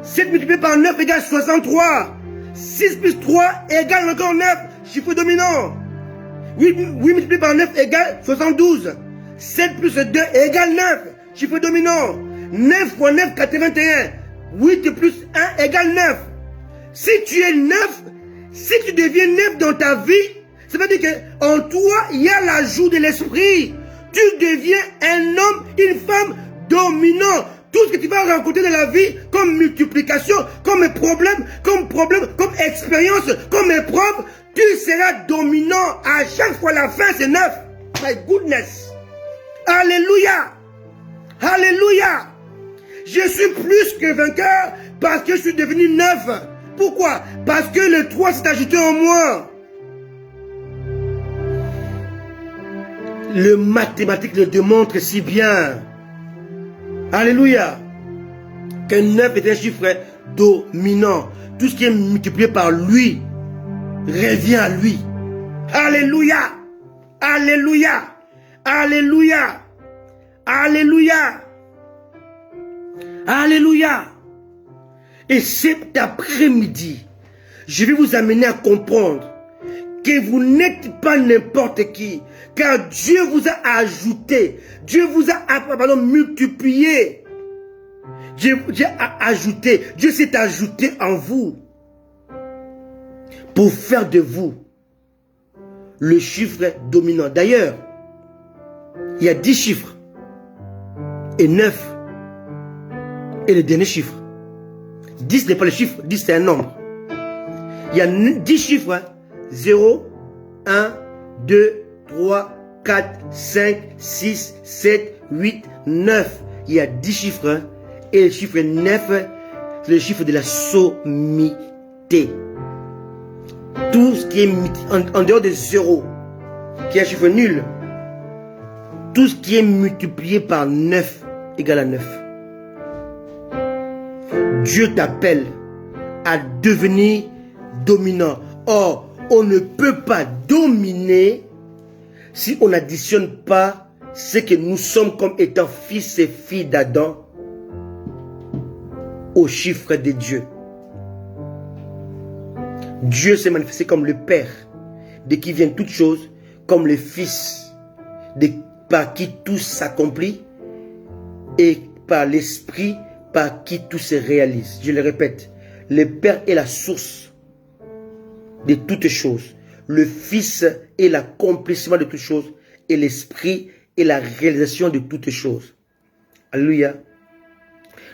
7 multiplié par 9 égale 63. 6 plus 3 égale encore 9. Chiffre dominant. 8 multiplié par 9 égale 72. 7 plus 2 égale 9. Chiffre dominant. 9 fois 9, 81. 8 plus 1 égale 9. Si tu es 9, si tu deviens 9 dans ta vie, ça veut dire qu'en toi, il y a l'ajout de l'esprit. Tu deviens un homme, une femme dominant. Tout ce que tu vas rencontrer dans la vie, comme multiplication, comme problème, comme expérience, comme épreuve, tu seras dominant. À chaque fois, la fin, c'est 9. My goodness. Alléluia. Alléluia. Je suis plus que vainqueur parce que je suis devenu 9. Pourquoi? Parce que le 3 s'est ajouté en moi. Le mathématique le démontre si bien. Alléluia. Que 9 est un chiffre dominant. Tout ce qui est multiplié par lui revient à lui. Alléluia. Alléluia. Alléluia. Alléluia. Alléluia. Et cet après-midi, je vais vous amener à comprendre que vous n'êtes pas n'importe qui, car Dieu vous a ajouté, Dieu vous a multiplié. Dieu a ajouté, Dieu s'est ajouté en vous pour faire de vous le chiffre dominant. D'ailleurs, il y a 10 chiffres et 9 est le dernier chiffre. 10 n'est pas le chiffre, 10 c'est un nombre. Il y a 10 chiffres, hein? 0, 1, 2, 3, 4, 5, 6, 7, 8, 9. Il y a 10 chiffres, hein? Et le chiffre 9, c'est le chiffre de la sommité. Tout ce qui est en dehors de 0, qui est un chiffre nul, tout ce qui est multiplié par 9 égale à 9. Dieu t'appelle à devenir dominant. Or, on ne peut pas dominer si on n'additionne pas ce que nous sommes comme étant fils et filles d'Adam au chiffre de Dieu. Dieu s'est manifesté comme le Père, de qui viennent toutes choses, comme le Fils, par qui tout s'accomplit, et par l'Esprit, par qui tout se réalise. Je le répète, le Père est la source de toutes choses. Le Fils est l'accomplissement de toutes choses, et l'Esprit est la réalisation de toutes choses. Alléluia.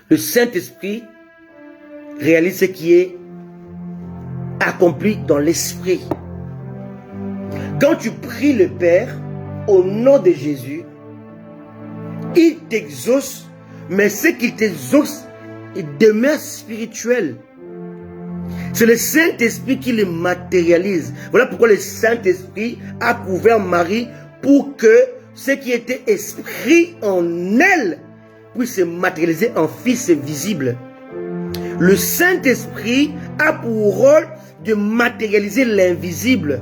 Le Saint-Esprit réalise ce qui est accompli dans l'Esprit. Quand tu pries le Père au nom de Jésus, il t'exauce, mais ce qu'il t'exauce demeure spirituel. C'est le Saint-Esprit qui le matérialise. Voilà pourquoi le Saint-Esprit a couvert Marie pour que ce qui était esprit en elle puisse se matérialiser en fils visible. Le Saint-Esprit a pour rôle de matérialiser l'invisible.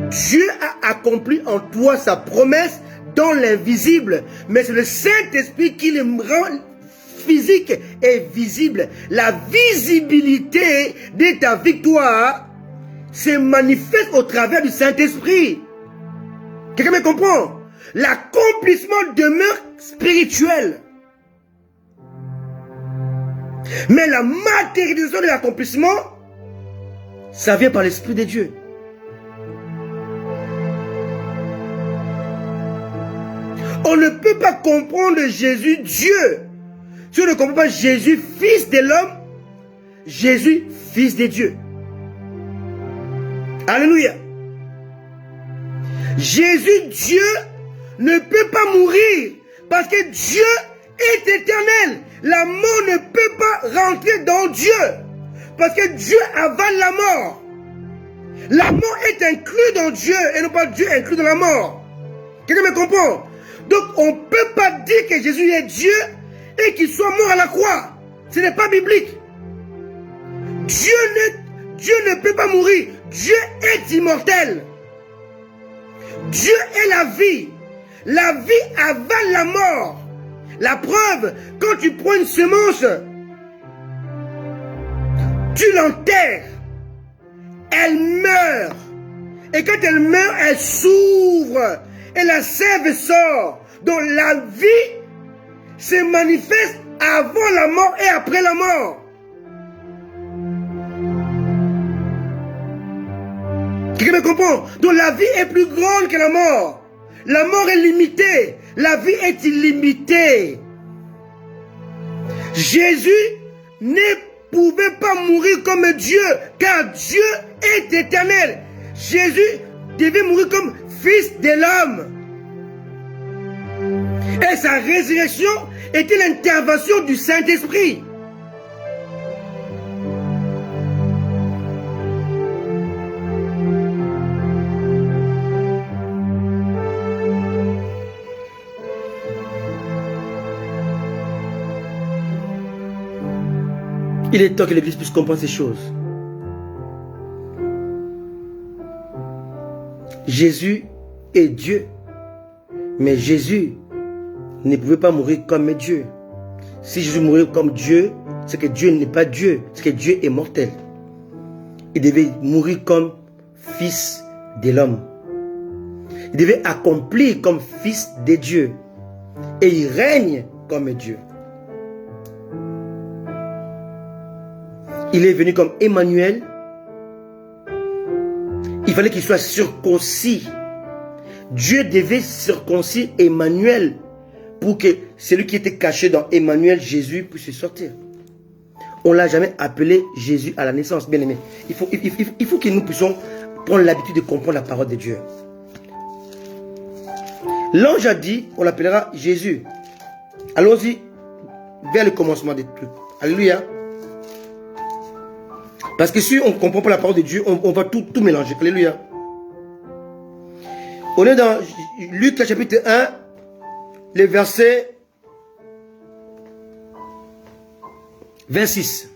Dieu a accompli en toi sa promesse dans l'invisible, mais c'est le Saint-Esprit qui le rend physique et visible. La visibilité de ta victoire se manifeste au travers du Saint-Esprit. Quelqu'un me comprend? L'accomplissement demeure spirituel. Mais la matérialisation de l'accomplissement, ça vient par l'Esprit de Dieu. On ne peut pas comprendre Jésus Dieu si on ne comprend pas Jésus fils de l'homme, Jésus fils de Dieu. Alléluia. Jésus Dieu ne peut pas mourir parce que Dieu est éternel. La mort ne peut pas rentrer dans Dieu parce que Dieu avale la mort. La mort est inclue dans Dieu et non pas Dieu inclus dans la mort. Quelqu'un me comprend? Donc on ne peut pas dire que Jésus est Dieu et qu'il soit mort à la croix. Ce n'est pas biblique. Dieu ne peut pas mourir. Dieu est immortel. Dieu est la vie. La vie avale la mort. La preuve, quand tu prends une semence, tu l'enterres, elle meurt. Et quand elle meurt, elle s'ouvre et la sève sort. Donc la vie se manifeste avant la mort et après la mort. Quelqu'un me comprend? Donc la vie est plus grande que la mort. La mort est limitée. La vie est illimitée. Jésus ne pouvait pas mourir comme Dieu, car Dieu est éternel. Jésus devait mourir comme fils de l'homme. Et sa résurrection était l'intervention du Saint-Esprit. Il est temps que l'Église puisse comprendre ces choses. Jésus est Dieu. Mais Jésus ne pouvait pas mourir comme Dieu. Si Jésus mourait comme Dieu, c'est que Dieu n'est pas Dieu. C'est que Dieu est mortel. Il devait mourir comme fils de l'homme. Il devait accomplir comme fils de Dieu. Et il règne comme Dieu. Il est venu comme Emmanuel. Il fallait qu'il soit circoncis. Dieu devait circoncire Emmanuel pour que celui qui était caché dans Emmanuel, Jésus, puisse sortir. On ne l'a jamais appelé Jésus à la naissance, bien aimé. Il faut que nous puissions prendre l'habitude de comprendre la parole de Dieu. L'ange a dit, on l'appellera Jésus. Allons-y vers le commencement des trucs. Alléluia. Parce que si on ne comprend pas la parole de Dieu, on va tout mélanger. Alléluia. On est dans Luc chapitre 1, le verset 26.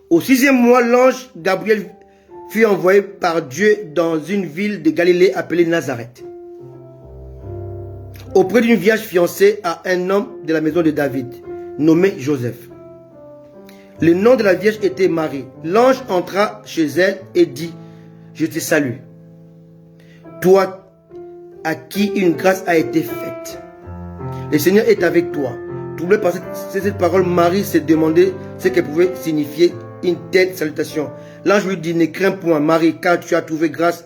Au 6e mois, l'ange Gabriel fut envoyé par Dieu dans une ville de Galilée appelée Nazareth, auprès d'une vierge fiancée à un homme de la maison de David, nommé Joseph. Le nom de la vierge était Marie. L'ange entra chez elle et dit, « Je te salue, toi à qui une grâce a été faite. Le Seigneur est avec toi. » Troublée par cette parole, Marie s'est demandé ce que pouvait signifier une telle salutation. L'ange lui dit, « Ne crains point, Marie, car tu as trouvé grâce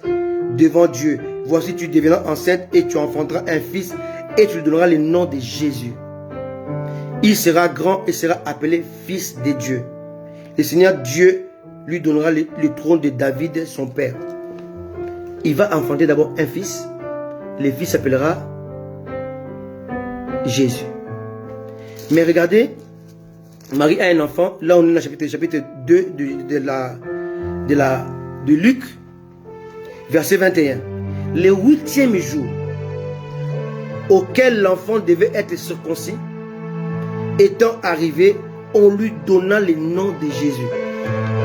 devant Dieu. Voici, tu deviendras enceinte et tu enfanteras un fils et tu lui donneras le nom de Jésus. Il sera grand et sera appelé fils de Dieu. Le Seigneur Dieu lui donnera le trône de David, son père. Il va enfanter d'abord un fils. Le fils s'appellera Jésus. » Mais regardez, Marie a un enfant. Là, on est dans le chapitre 2 de Luc, verset 21. Le 8e jour auquel l'enfant devait être circoncis étant arrivé, on lui donna le nom de Jésus.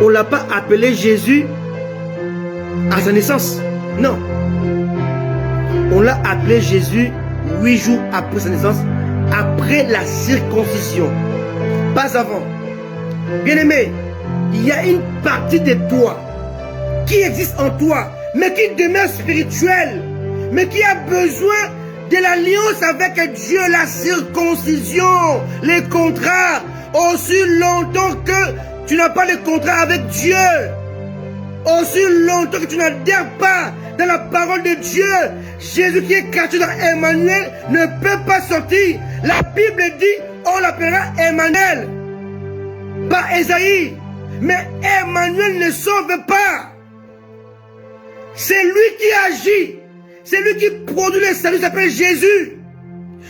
On ne l'a pas appelé Jésus à sa naissance. Non. On l'a appelé Jésus 8 jours après sa naissance, après la circoncision. Pas avant. Bien-aimé, il y a une partie de toi qui existe en toi, mais qui demeure spirituelle, mais qui a besoin de l'alliance avec Dieu, la circoncision, les contrats. Aussi longtemps que tu n'as pas de contrat avec Dieu, aussi longtemps que tu n'adhères pas dans la parole de Dieu, Jésus qui est caché dans Emmanuel ne peut pas sortir. La Bible dit, on l'appellera Emmanuel, pas Esaïe. Mais Emmanuel ne sauve pas. C'est lui qui agit. C'est lui qui produit le salut, il s'appelle Jésus.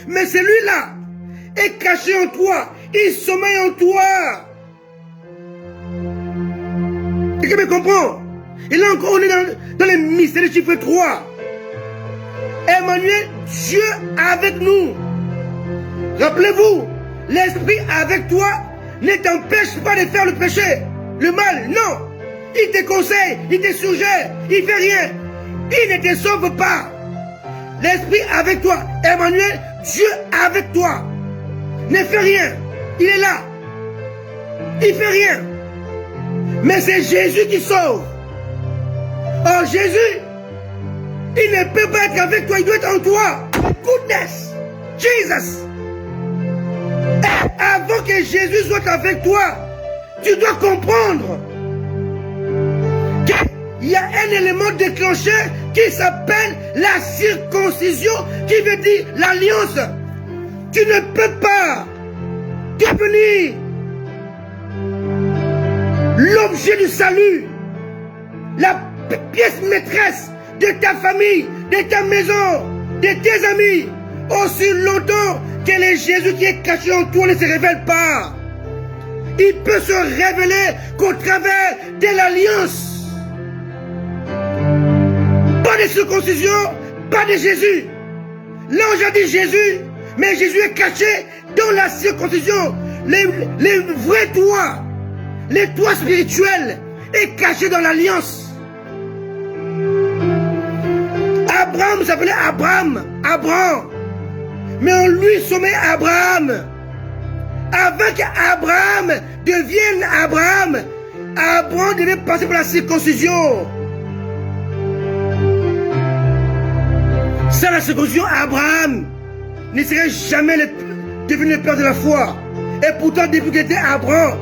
Mais celui-là est caché en toi. Il sommeille en toi. Quelqu'un me comprend? Et là encore, on est dans les mystères du chiffre 3. Emmanuel, Dieu avec nous. Rappelez-vous, l'esprit avec toi ne t'empêche pas de faire le péché, le mal, non. Il te conseille, il te suggère, il ne fait rien. Il ne te sauve pas. L'esprit avec toi, Emmanuel, Dieu avec toi, ne fait rien. Il est là. Il ne fait rien. Mais c'est Jésus qui sauve. Oh Jésus, il ne peut pas être avec toi, il doit être en toi. Goodness, Jesus. Et avant que Jésus soit avec toi, tu dois comprendre qu'il y a un élément déclencheur qui s'appelle la circoncision, qui veut dire l'alliance. Tu ne peux pas devenir l'objet du salut, la pièce maîtresse de ta famille, de ta maison, de tes amis, aussi longtemps que le Jésus qui est caché en toi ne se révèle pas. Il peut se révéler qu'au travers de l'alliance. Pas de circoncision, pas de Jésus. L'ange a dit Jésus, mais Jésus est caché dans la circoncision. Le vrai toi, Les toits spirituels est caché dans l'alliance. Abraham s'appelait Abraham. Mais on lui sommet Abraham. Avant qu'Abraham devienne Abraham, Abraham devait passer par la circoncision. Sans la circoncision, Abraham ne serait jamais devenu le père de la foi. Et pourtant, depuis qu'il était Abraham,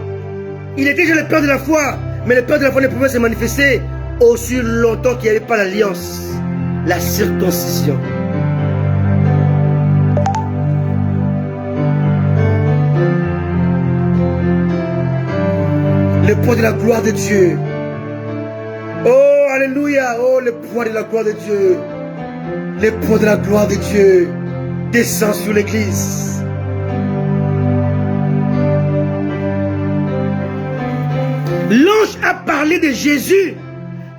il était déjà le père de la foi. Mais le père de la foi ne pouvait se manifester aussi longtemps qu'il n'y avait pas l'alliance, la circoncision. Le poids de la gloire de Dieu. Oh, alléluia. Oh, le poids de la gloire de Dieu. Le poids de la gloire de Dieu descend sur l'église. L'ange a parlé de Jésus,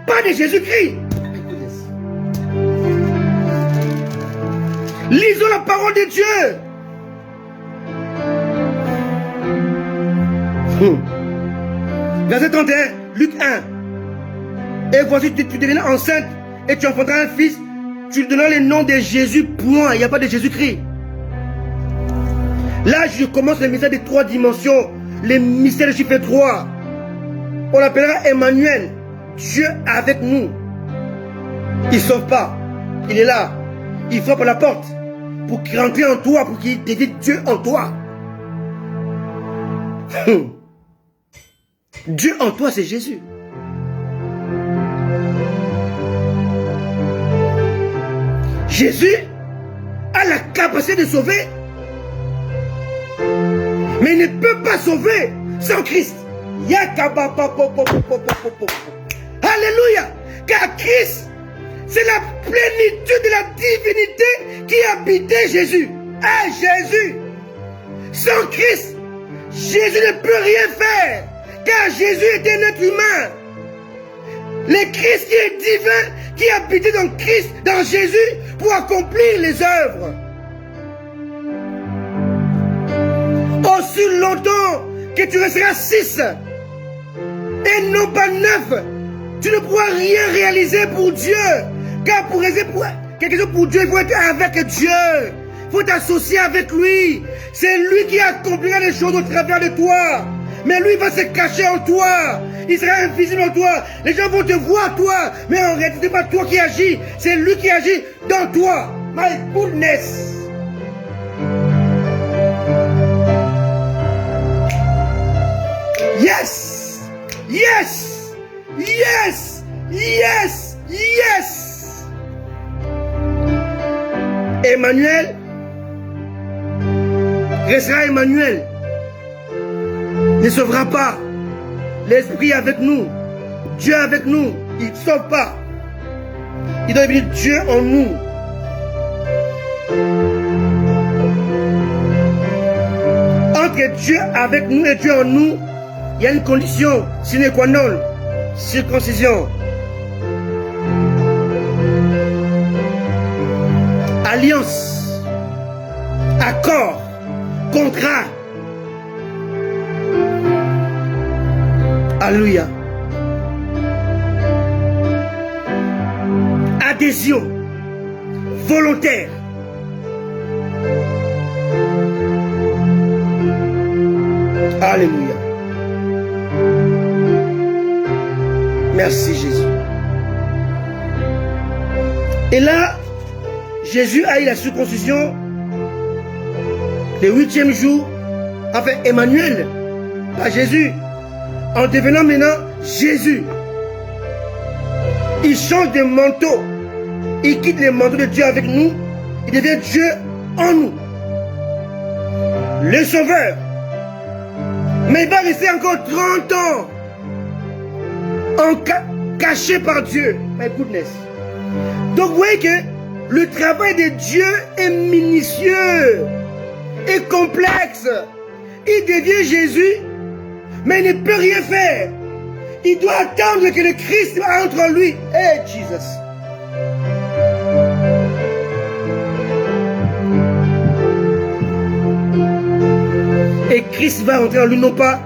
pas de Jésus-Christ. Lisons la parole de Dieu. Verset 31, Luc 1. Et voici, tu deviendras enceinte et tu enfanteras un fils. Tu lui donneras le nom de Jésus, point. Il n'y a pas de Jésus-Christ. Là, je commence le mystère de 3 dimensions. Le mystère de chiffre 3. On l'appellera Emmanuel. Dieu avec nous. Il ne sauve pas. Il est là. Il frappe à la porte. Pour qu'il rentre en toi. Pour qu'il devienne Dieu en toi. Dieu en toi, c'est Jésus. Jésus a la capacité de sauver, mais il ne peut pas sauver sans Christ. Alléluia. Car Christ, c'est la plénitude de la divinité qui habitait Jésus. Ah, Jésus. Sans Christ, Jésus ne peut rien faire. Car Jésus est un être humain. Le Christ qui est divin, qui habitait dans Christ, dans Jésus, pour accomplir les œuvres. Aussi longtemps que tu resteras 6 et non pas 9, tu ne pourras rien réaliser pour Dieu. Car pour réaliser quelque chose pour Dieu, il faut être avec Dieu. Il faut t'associer avec lui. C'est lui qui accomplira les choses au travers de toi. Mais lui va se cacher en toi. Il sera invisible en toi. Les gens vont te voir toi. Mais en réalité, ce n'est pas toi qui agis. C'est lui qui agit dans toi. My goodness. Yes. Yes. Yes. Yes. Yes. Emmanuel restera Emmanuel. Ne sauvera pas. L'Esprit avec nous. Dieu avec nous. Il ne sauve pas. Il doit devenir Dieu en nous. Entre Dieu avec nous et Dieu en nous, il y a une condition sine qua non. Circoncision. Alliance. Accord. Contrat. Alléluia. Adhésion volontaire. Alléluia. Merci Jésus. Et là, Jésus a eu la circoncision le 8e jour, enfin Emmanuel, pas Jésus. En devenant maintenant Jésus, il change de manteau. Il quitte le manteau de Dieu avec nous. Il devient Dieu en nous. Le Sauveur. Mais il va rester encore 30 ans caché par Dieu. My goodness. Donc vous voyez que le travail de Dieu est minutieux et complexe. Il devient Jésus, mais il ne peut rien faire. Il doit attendre que le Christ entre en lui. Hey, Jesus. Et Christ va entrer en lui, non pas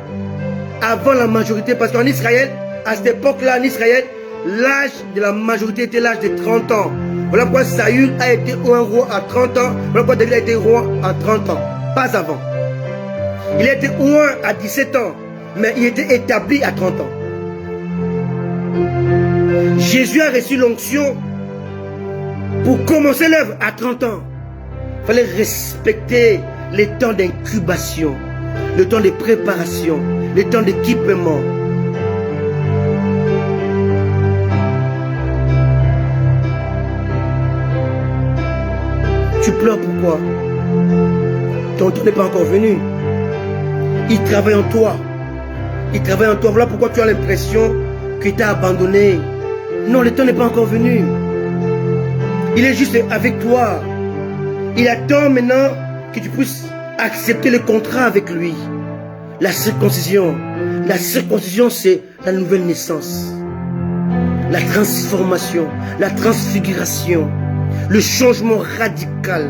avant la majorité, parce qu'en Israël, à cette époque-là, en Israël, l'âge de la majorité était l'âge de 30 ans. Voilà pourquoi Saül a été un roi à 30 ans. Voilà pourquoi David a été roi à 30 ans. Pas avant. Il a été roi à 17 ans, mais il était établi à 30 ans. Jésus a reçu l'onction pour commencer l'œuvre à 30 ans. Il fallait respecter les temps d'incubation, le temps de préparation, le temps d'équipement. Tu pleures pourquoi? Ton temps n'est pas encore venu. Il travaille en toi. Il travaille en toi. Voilà pourquoi tu as l'impression qu'il t'a abandonné. Non, le temps n'est pas encore venu. Il est juste avec toi. Il attend maintenant que tu puisses accepter le contrat avec lui. La circoncision. La circoncision, c'est la nouvelle naissance. La transformation. La transfiguration. Le changement radical.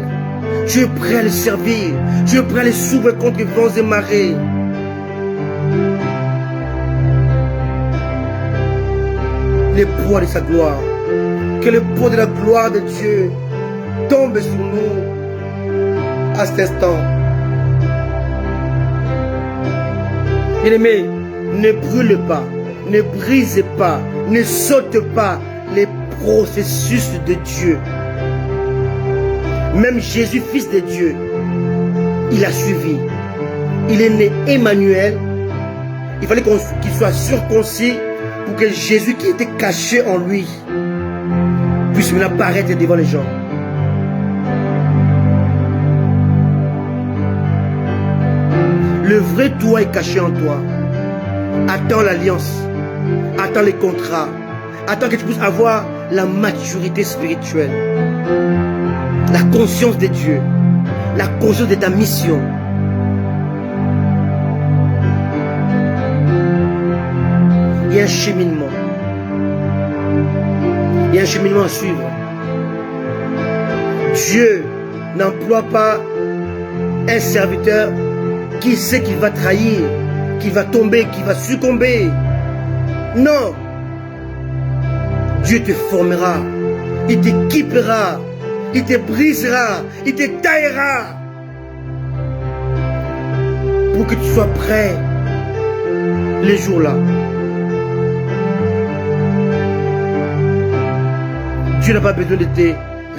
Tu es prêt à le servir. Tu es prêt à le s'ouvrir contre les vents et marées. Le poids de sa gloire. Que le poids de la gloire de Dieu tombe sur nous à cet instant. Bien-aimé, ne brûle pas, ne brise pas, ne saute pas les processus de Dieu. Même Jésus, fils de Dieu, il a suivi. Il est né Emmanuel. Il fallait qu'il soit circoncis pour que Jésus qui était caché en lui puisse maintenant apparaître devant les gens. Le vrai toi est caché en toi. Attends l'alliance. Attends les contrats. Attends que tu puisses avoir la maturité spirituelle. La conscience de Dieu. La conscience de ta mission. Il y a un cheminement. Il y a un cheminement à suivre. Dieu n'emploie pas un serviteur qui sait qu'il va trahir, qui va tomber, qui va succomber. Non. Dieu te formera. Il t'équipera. Il te brisera. Il te taillera. Pour que tu sois prêt les jours-là. Dieu n'a pas besoin de tes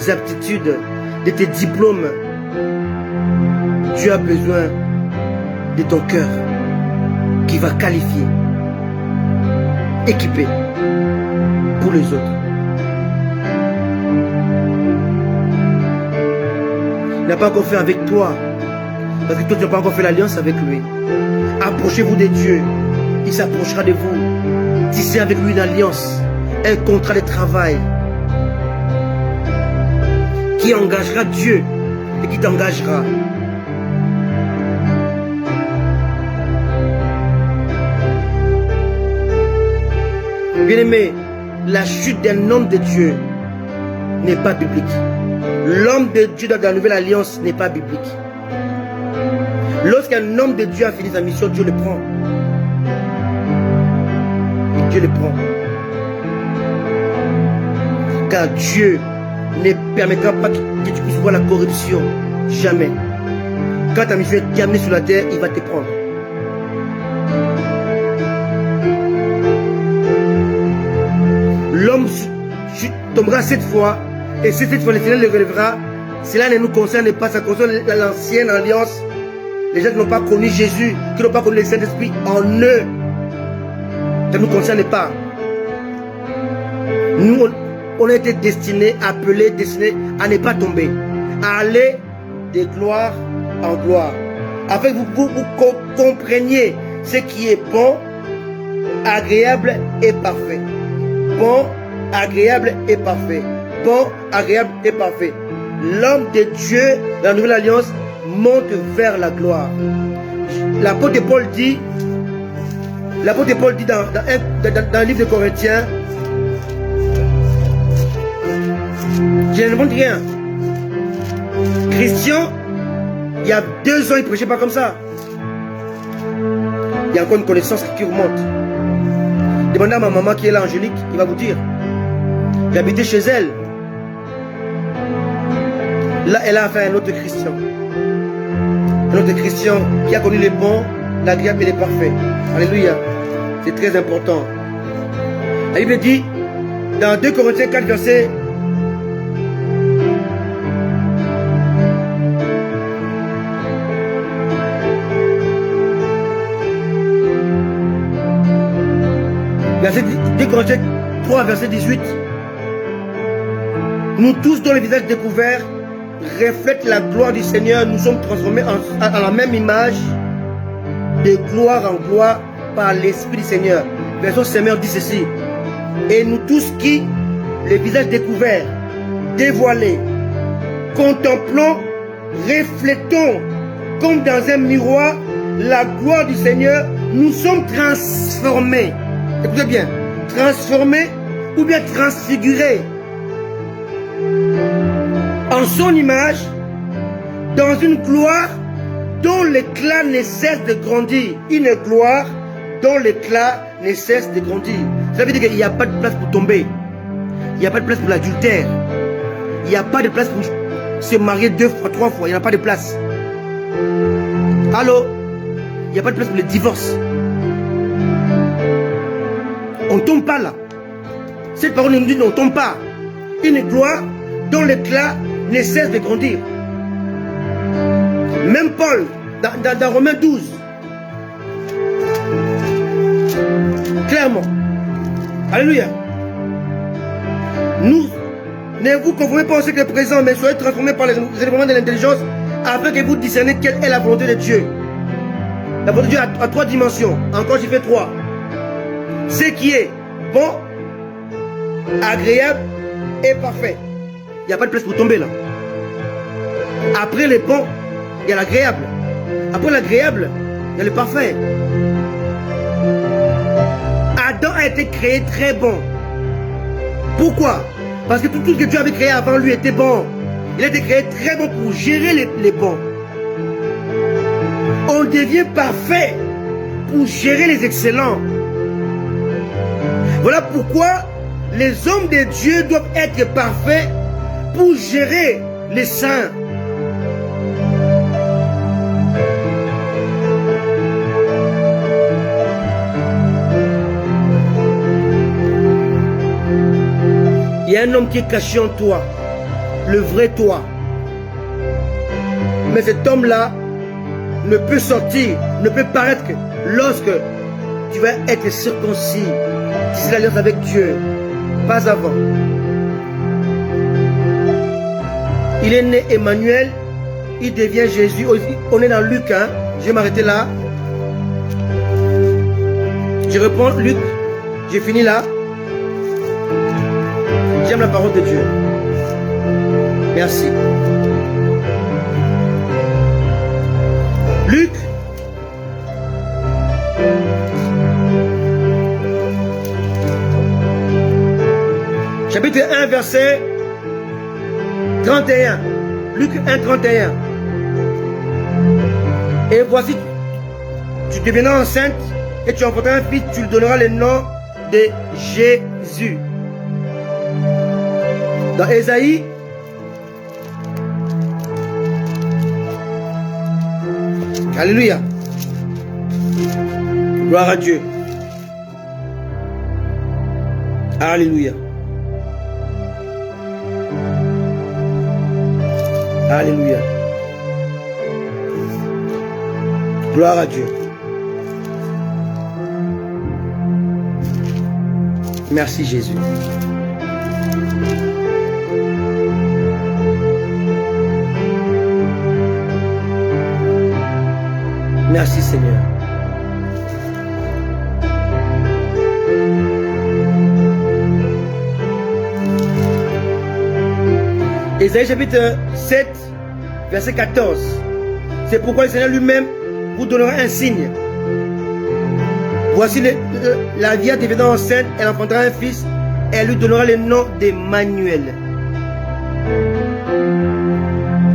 aptitudes, de tes diplômes. Dieu a besoin de ton cœur qui va qualifier, équiper pour les autres. Il n'a pas encore fait avec toi, parce que toi tu n'as pas encore fait l'alliance avec lui. Approchez-vous de Dieu, il s'approchera de vous. Tissez avec lui une alliance, un contrat de travail qui engagera Dieu et qui t'engagera. Bien-aimé, la chute d'un homme de Dieu n'est pas biblique. L'homme de Dieu dans la nouvelle alliance n'est pas biblique. Lorsqu'un homme de Dieu a fini sa mission, Dieu le prend. Et Dieu le prend. Car Dieu ne permettra pas que tu puisses voir la corruption. Jamais. Quand ta mission est terminée sur la terre, il va te prendre. L'homme tombera 7 fois, et si cette fois l'Éternel le relèvera, cela ne nous concerne pas, ça concerne l'ancienne alliance. Les gens qui n'ont pas connu Jésus, qui n'ont pas connu le Saint-Esprit en eux, ça ne nous concerne pas. Nous, on a été destinés, appelés, destinés à ne pas tomber, à aller de gloire en gloire, afin que vous compreniez ce qui est bon, agréable et parfait. Bon, agréable et parfait. Bon, agréable et parfait. L'homme de Dieu, la nouvelle alliance, monte vers la gloire. L'apôtre Paul dit dans le livre de Corinthiens, je ne montre rien. Christian, il y a 2 ans, il ne prêchait pas comme ça. Il y a encore une connaissance qui remonte. Demandez à ma maman qui est là, Angélique, il va vous dire. J'habitais chez elle. Là, elle a affaire à un autre Christian. Un autre Christian qui a connu les bons, l'agréable et les parfaits. Alléluia. C'est très important. La Bible dit, dans 2 Corinthiens 4, verset 2 Corinthiens 3, verset 18. Nous tous, dont les visages découverts reflètent la gloire du Seigneur, nous sommes transformés en la même image, de gloire en gloire, par l'Esprit du Seigneur. Verset Seigneur dit ceci. Et nous tous qui, les visages découverts, dévoilés, contemplons, reflétons, comme dans un miroir, la gloire du Seigneur, nous sommes transformés. Écoutez bien, transformés ou bien transfigurés en son image, dans une gloire dont l'éclat ne cesse de grandir. Une gloire dont l'éclat ne cesse de grandir. Ça veut dire qu'il n'y a pas de place pour tomber. Il n'y a pas de place pour l'adultère. Il n'y a pas de place pour se marier 2 fois, 3 fois. Il n'y a pas de place. Allô? Il n'y a pas de place pour le divorce. On ne tombe pas là. Cette parole nous dit on ne tombe pas. Une gloire dont l'éclat ne cesse de grandir. Même Paul, dans Romains 12, clairement, alléluia, nous, ne vous conformez pas au siècle présent, mais soyez transformés par les éléments de l'intelligence, afin que vous discerniez quelle est la volonté de Dieu. La volonté de Dieu a 3 dimensions. Encore j'y fais 3. Ce qui est bon, agréable et parfait. Il n'y a pas de place pour tomber là. Après le bon, il y a l'agréable. Après l'agréable, il y a le parfait. Adam a été créé très bon. Pourquoi? Parce que tout ce que Dieu avait créé avant lui était bon. Il a été créé très bon pour gérer les bons. On devient parfait pour gérer les excellents. Voilà pourquoi les hommes de Dieu doivent être parfaits pour gérer les saints. Il y a un homme qui est caché en toi, le vrai toi. Mais cet homme-là ne peut sortir, ne peut paraître que lorsque tu vas être circoncis. C'est l'alliance avec Dieu, pas avant. Il est né Emmanuel, il devient Jésus. On est dans Luc, hein? Je vais m'arrêter là. Je reprends Luc, j'ai fini là. J'aime la parole de Dieu. Merci. Luc. Chapitre 1, verset 31. Luc 1, 31. Et voici, tu deviendras enceinte et tu enfanteras un fils, tu lui donneras le nom de Jésus. Dans Ésaïe, alléluia, gloire à Dieu, alléluia, alléluia, gloire à Dieu. Merci Jésus. Merci Seigneur. Ésaïe chapitre 7, verset 14. C'est pourquoi le Seigneur lui-même vous donnera un signe. Voici la vierge deviendra enceinte, elle enfantera un fils, et elle lui donnera le nom d'Emmanuel.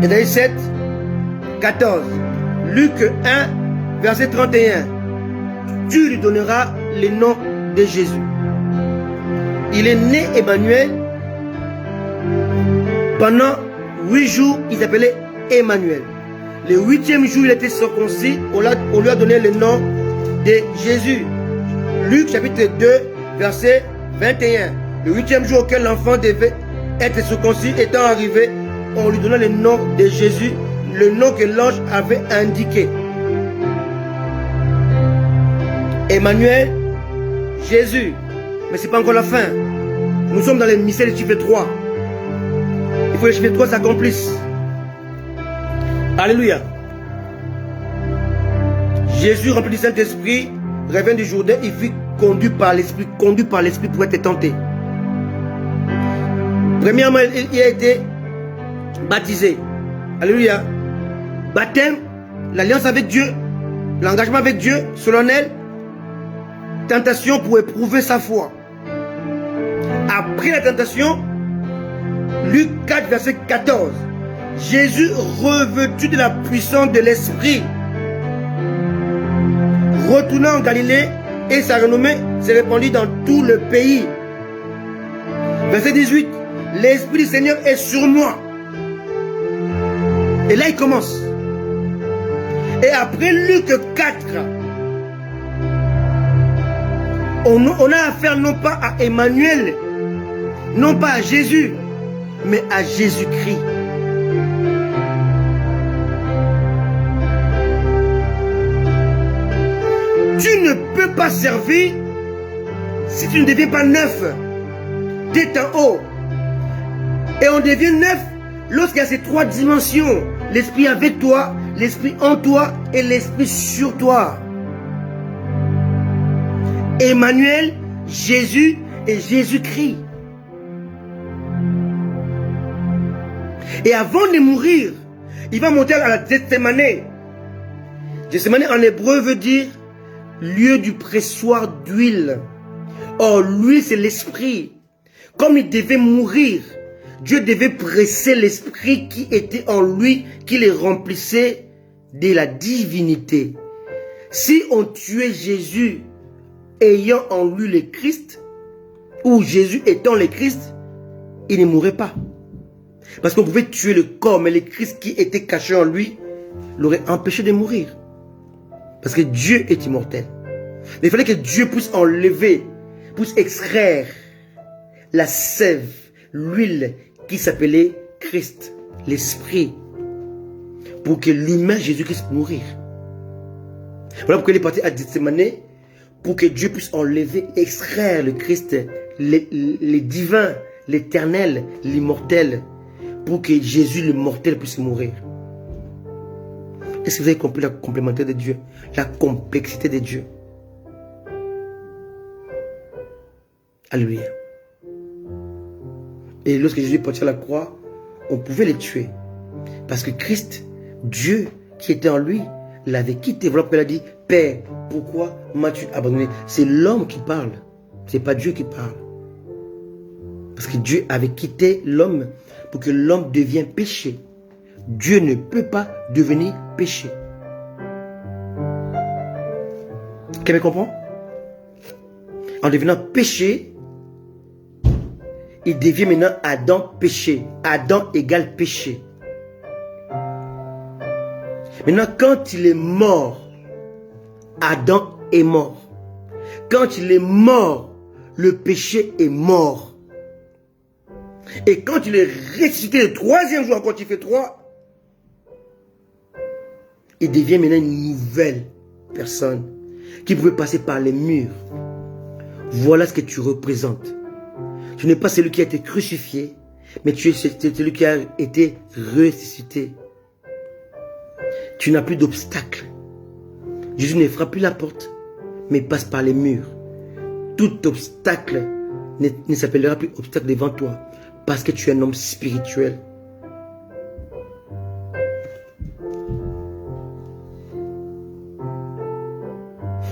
Ésaïe 7, 14. Luc 1, verset 31. tu lui donneras le nom de Jésus. Il est né Emmanuel. Pendant 8 jours, il s'appelait Emmanuel. Le 8e jour, il était circoncis. On lui a donné le nom de Jésus. Luc chapitre 2, verset 21. Le 8e jour auquel l'enfant devait être circoncis étant arrivé, on lui donna le nom de Jésus, le nom que l'ange avait indiqué. Emmanuel, Jésus. Mais ce n'est pas encore la fin. Nous sommes dans le mystère du chiffre 3. Il faut que le chiffre 3 s'accomplisse. Alléluia. Jésus, rempli du Saint-Esprit, revint du Jourdain, il fut conduit par l'Esprit pour être tenté. Premièrement, il a été baptisé. Alléluia. Baptême, l'alliance avec Dieu, l'engagement avec Dieu, solennel. Tentation pour éprouver sa foi. Après la tentation, Luc 4, verset 14. Jésus, revêtu de la puissance de l'Esprit, retourna en Galilée et sa renommée s'est répandue dans tout le pays. Verset 18. L'Esprit du Seigneur est sur moi. Et là il commence. Et après Luc 4, on a affaire non pas à Emmanuel, non pas à Jésus, mais à Jésus-Christ. Tu ne peux pas servir si tu ne deviens pas neuf dès en haut. Et on devient neuf lorsqu'il y a ces 3 dimensions. L'esprit avec toi, l'esprit en toi et l'esprit sur toi. Emmanuel, Jésus et Jésus-Christ. Et avant de mourir, il va monter à la Gethsémane. Gethsémane en hébreu veut dire lieu du pressoir d'huile. Or, lui, c'est l'esprit. Comme il devait mourir, Dieu devait presser l'esprit qui était en lui, qui le remplissait de la divinité. Si on tuait Jésus ayant en lui le Christ, ou Jésus étant le Christ, il ne mourrait pas. Parce qu'on pouvait tuer le corps, mais le Christ qui était caché en lui l'aurait empêché de mourir. Parce que Dieu est immortel. Mais il fallait que Dieu puisse enlever, puisse extraire la sève, l'huile qui s'appelait Christ, l'esprit, pour que l'humain Jésus-Christ puisse mourir. Voilà pourquoi il est parti à Gethsémane, pour que Dieu puisse enlever, extraire le Christ, les divins, l'éternel, l'immortel, pour que Jésus, le mortel, puisse mourir. Est-ce que vous avez compris la complémentarité de Dieu, la complexité de Dieu? Alléluia. Et lorsque Jésus est parti à la croix, on pouvait les tuer. Parce que Christ, Dieu qui était en lui, l'avait quitté. Voilà pourquoi il a dit, Père, pourquoi m'as-tu abandonné? C'est l'homme qui parle. Ce n'est pas Dieu qui parle. Parce que Dieu avait quitté l'homme pour que l'homme devienne péché. Dieu ne peut pas devenir péché. Quelqu'un comprend? En devenant péché, il devient maintenant Adam péché. Adam égale péché. Maintenant, quand il est mort, Adam est mort. Quand il est mort, le péché est mort. Et quand il est ressuscité le 3e jour, quand il fait 3, il devient maintenant une nouvelle personne qui pouvait passer par les murs. Voilà ce que tu représentes. Tu n'es pas celui qui a été crucifié, mais tu es celui qui a été ressuscité. Tu n'as plus d'obstacle. Jésus ne frappe plus la porte, mais passe par les murs. Tout obstacle ne s'appellera plus obstacle devant toi, parce que tu es un homme spirituel.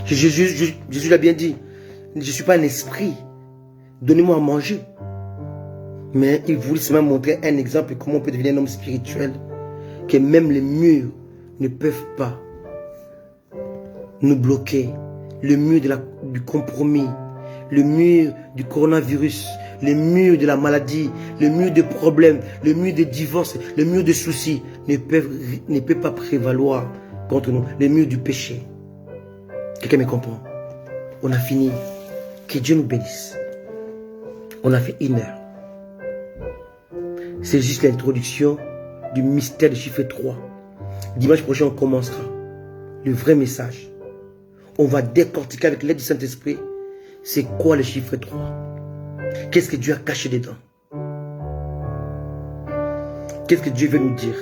Jésus l'a bien dit, je ne suis pas un esprit, donnez-moi à manger. Mais il voulait seulement montrer un exemple de comment on peut devenir un homme spirituel, que même les murs ne peuvent pas nous bloquer le mur du compromis, le mur du coronavirus, le mur de la maladie, le mur de problèmes, le mur de divorce, le mur de soucis ne peut pas prévaloir contre nous. Le mur du péché. Quelqu'un me comprend? On a fini. Que Dieu nous bénisse. On a fait 1 heure. C'est juste l'introduction du mystère du chiffre 3. Dimanche prochain, on commencera le vrai message. On va décortiquer avec l'aide du Saint-Esprit c'est quoi le chiffre 3. Qu'est-ce que Dieu a caché dedans? Qu'est-ce que Dieu veut nous dire?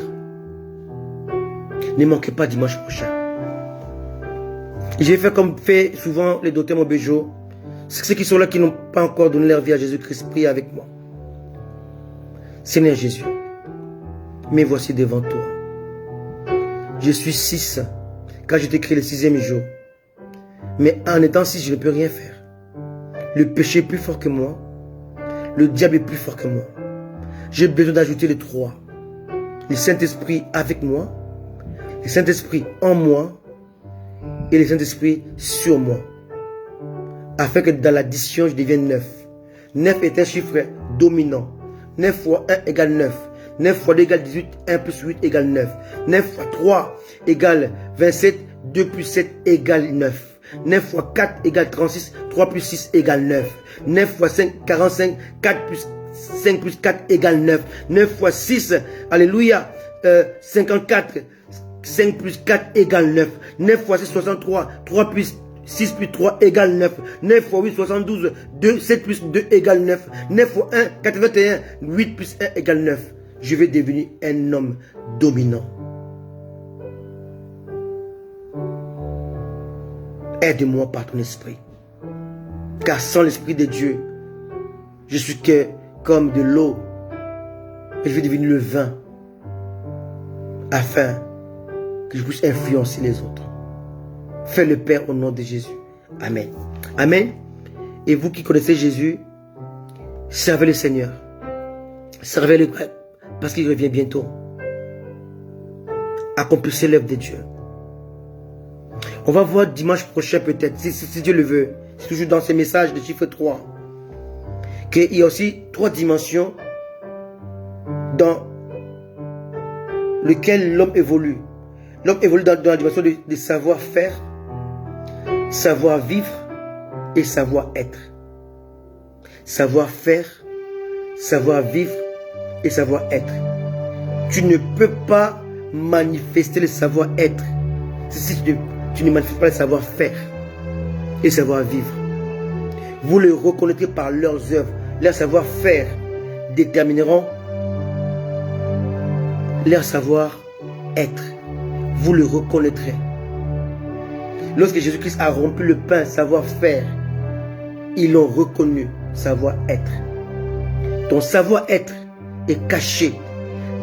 Ne manquez pas dimanche prochain. Je vais faire comme fait souvent les docteurs Mobejo. Ceux qui sont là qui n'ont pas encore donné leur vie à Jésus-Christ, priez avec moi. Seigneur Jésus, me voici devant toi. Je suis 6 quand je t'ai créé le 6e jour. Mais en étant 6, je ne peux rien faire. Le péché est plus fort que moi. Le diable est plus fort que moi. J'ai besoin d'ajouter le 3. Le Saint-Esprit avec moi. Le Saint-Esprit en moi. Et le Saint-Esprit sur moi. Afin que dans l'addition, je devienne 9. 9 est un chiffre dominant. 9 fois 1 égale 9. 9 fois 2 égale 18. 1 plus 8 égale 9. 9 fois 3 égale 27. 2 plus 7 égale 9. 9 fois 4 égale 36. 3 plus 6 égale 9. 9 fois 5, 45. 4 plus 5 plus 4 égale 9. 9 fois 6, alléluia, 54. 5 plus 4 égale 9. 9 fois 6, 63. 3 plus 6 plus 3 égale 9. 9 fois 8, 72. 2, 7 plus 2 égale 9. 9 fois 1, 81. 8 plus 1 égale 9. Je vais devenir un homme dominant. Aide-moi par ton esprit. Car sans l'esprit de Dieu, je suis que comme de l'eau. Et je vais devenir le vin. Afin que je puisse influencer les autres. Fais le Père au nom de Jésus. Amen. Amen. Et vous qui connaissez Jésus, servez le Seigneur. Servez-le parce qu'il revient bientôt. Accomplissez l'œuvre de Dieu. On va voir dimanche prochain peut-être, si Dieu le veut. C'est toujours dans ces messages de chiffre 3. Qu'il y a aussi 3 dimensions dans lesquelles l'homme évolue. L'homme évolue dans la dimension de savoir-faire, savoir-vivre et savoir-être. Savoir-faire, savoir-vivre et savoir-être. Tu ne peux pas manifester le savoir-être si tu ne manifestes pas le savoir-faire et le savoir-vivre. Vous le reconnaîtrez par leurs œuvres. Leur savoir-faire détermineront leur savoir-être. Vous le reconnaîtrez. Lorsque Jésus-Christ a rompu le pain, savoir-faire, ils l'ont reconnu, savoir-être. Ton savoir-être est caché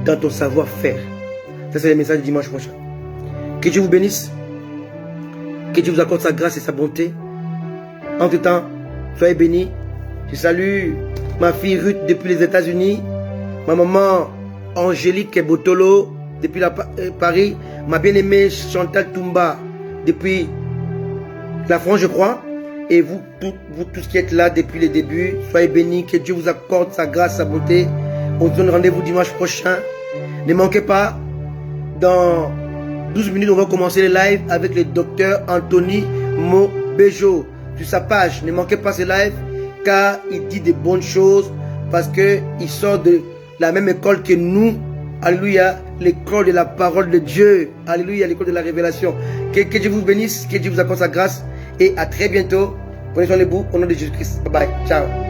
dans ton savoir-faire. Ça, c'est le message du dimanche prochain. Que Dieu vous bénisse. Que Dieu vous accorde sa grâce et sa bonté. Entre-temps, soyez bénis. Je salue ma fille Ruth depuis les États-Unis. Ma maman Angélique Botolo depuis Paris. Ma bien-aimée Chantal Toumba depuis la France, je crois. Et vous tous qui êtes là depuis le début, soyez bénis. Que Dieu vous accorde sa grâce, sa bonté. On se donne rendez-vous dimanche prochain. Ne manquez pas. Dans 12 minutes, on va commencer le live avec le docteur Anthony Mobejo. Sur sa page, ne manquez pas ce live car il dit de bonnes choses parce qu'il sort de la même école que nous. Alléluia, l'école de la parole de Dieu. Alléluia, l'école de la révélation. Que Dieu vous bénisse, que Dieu vous accorde sa grâce et à très bientôt. Prenez soin de vous au nom de Jésus-Christ. Bye bye, ciao.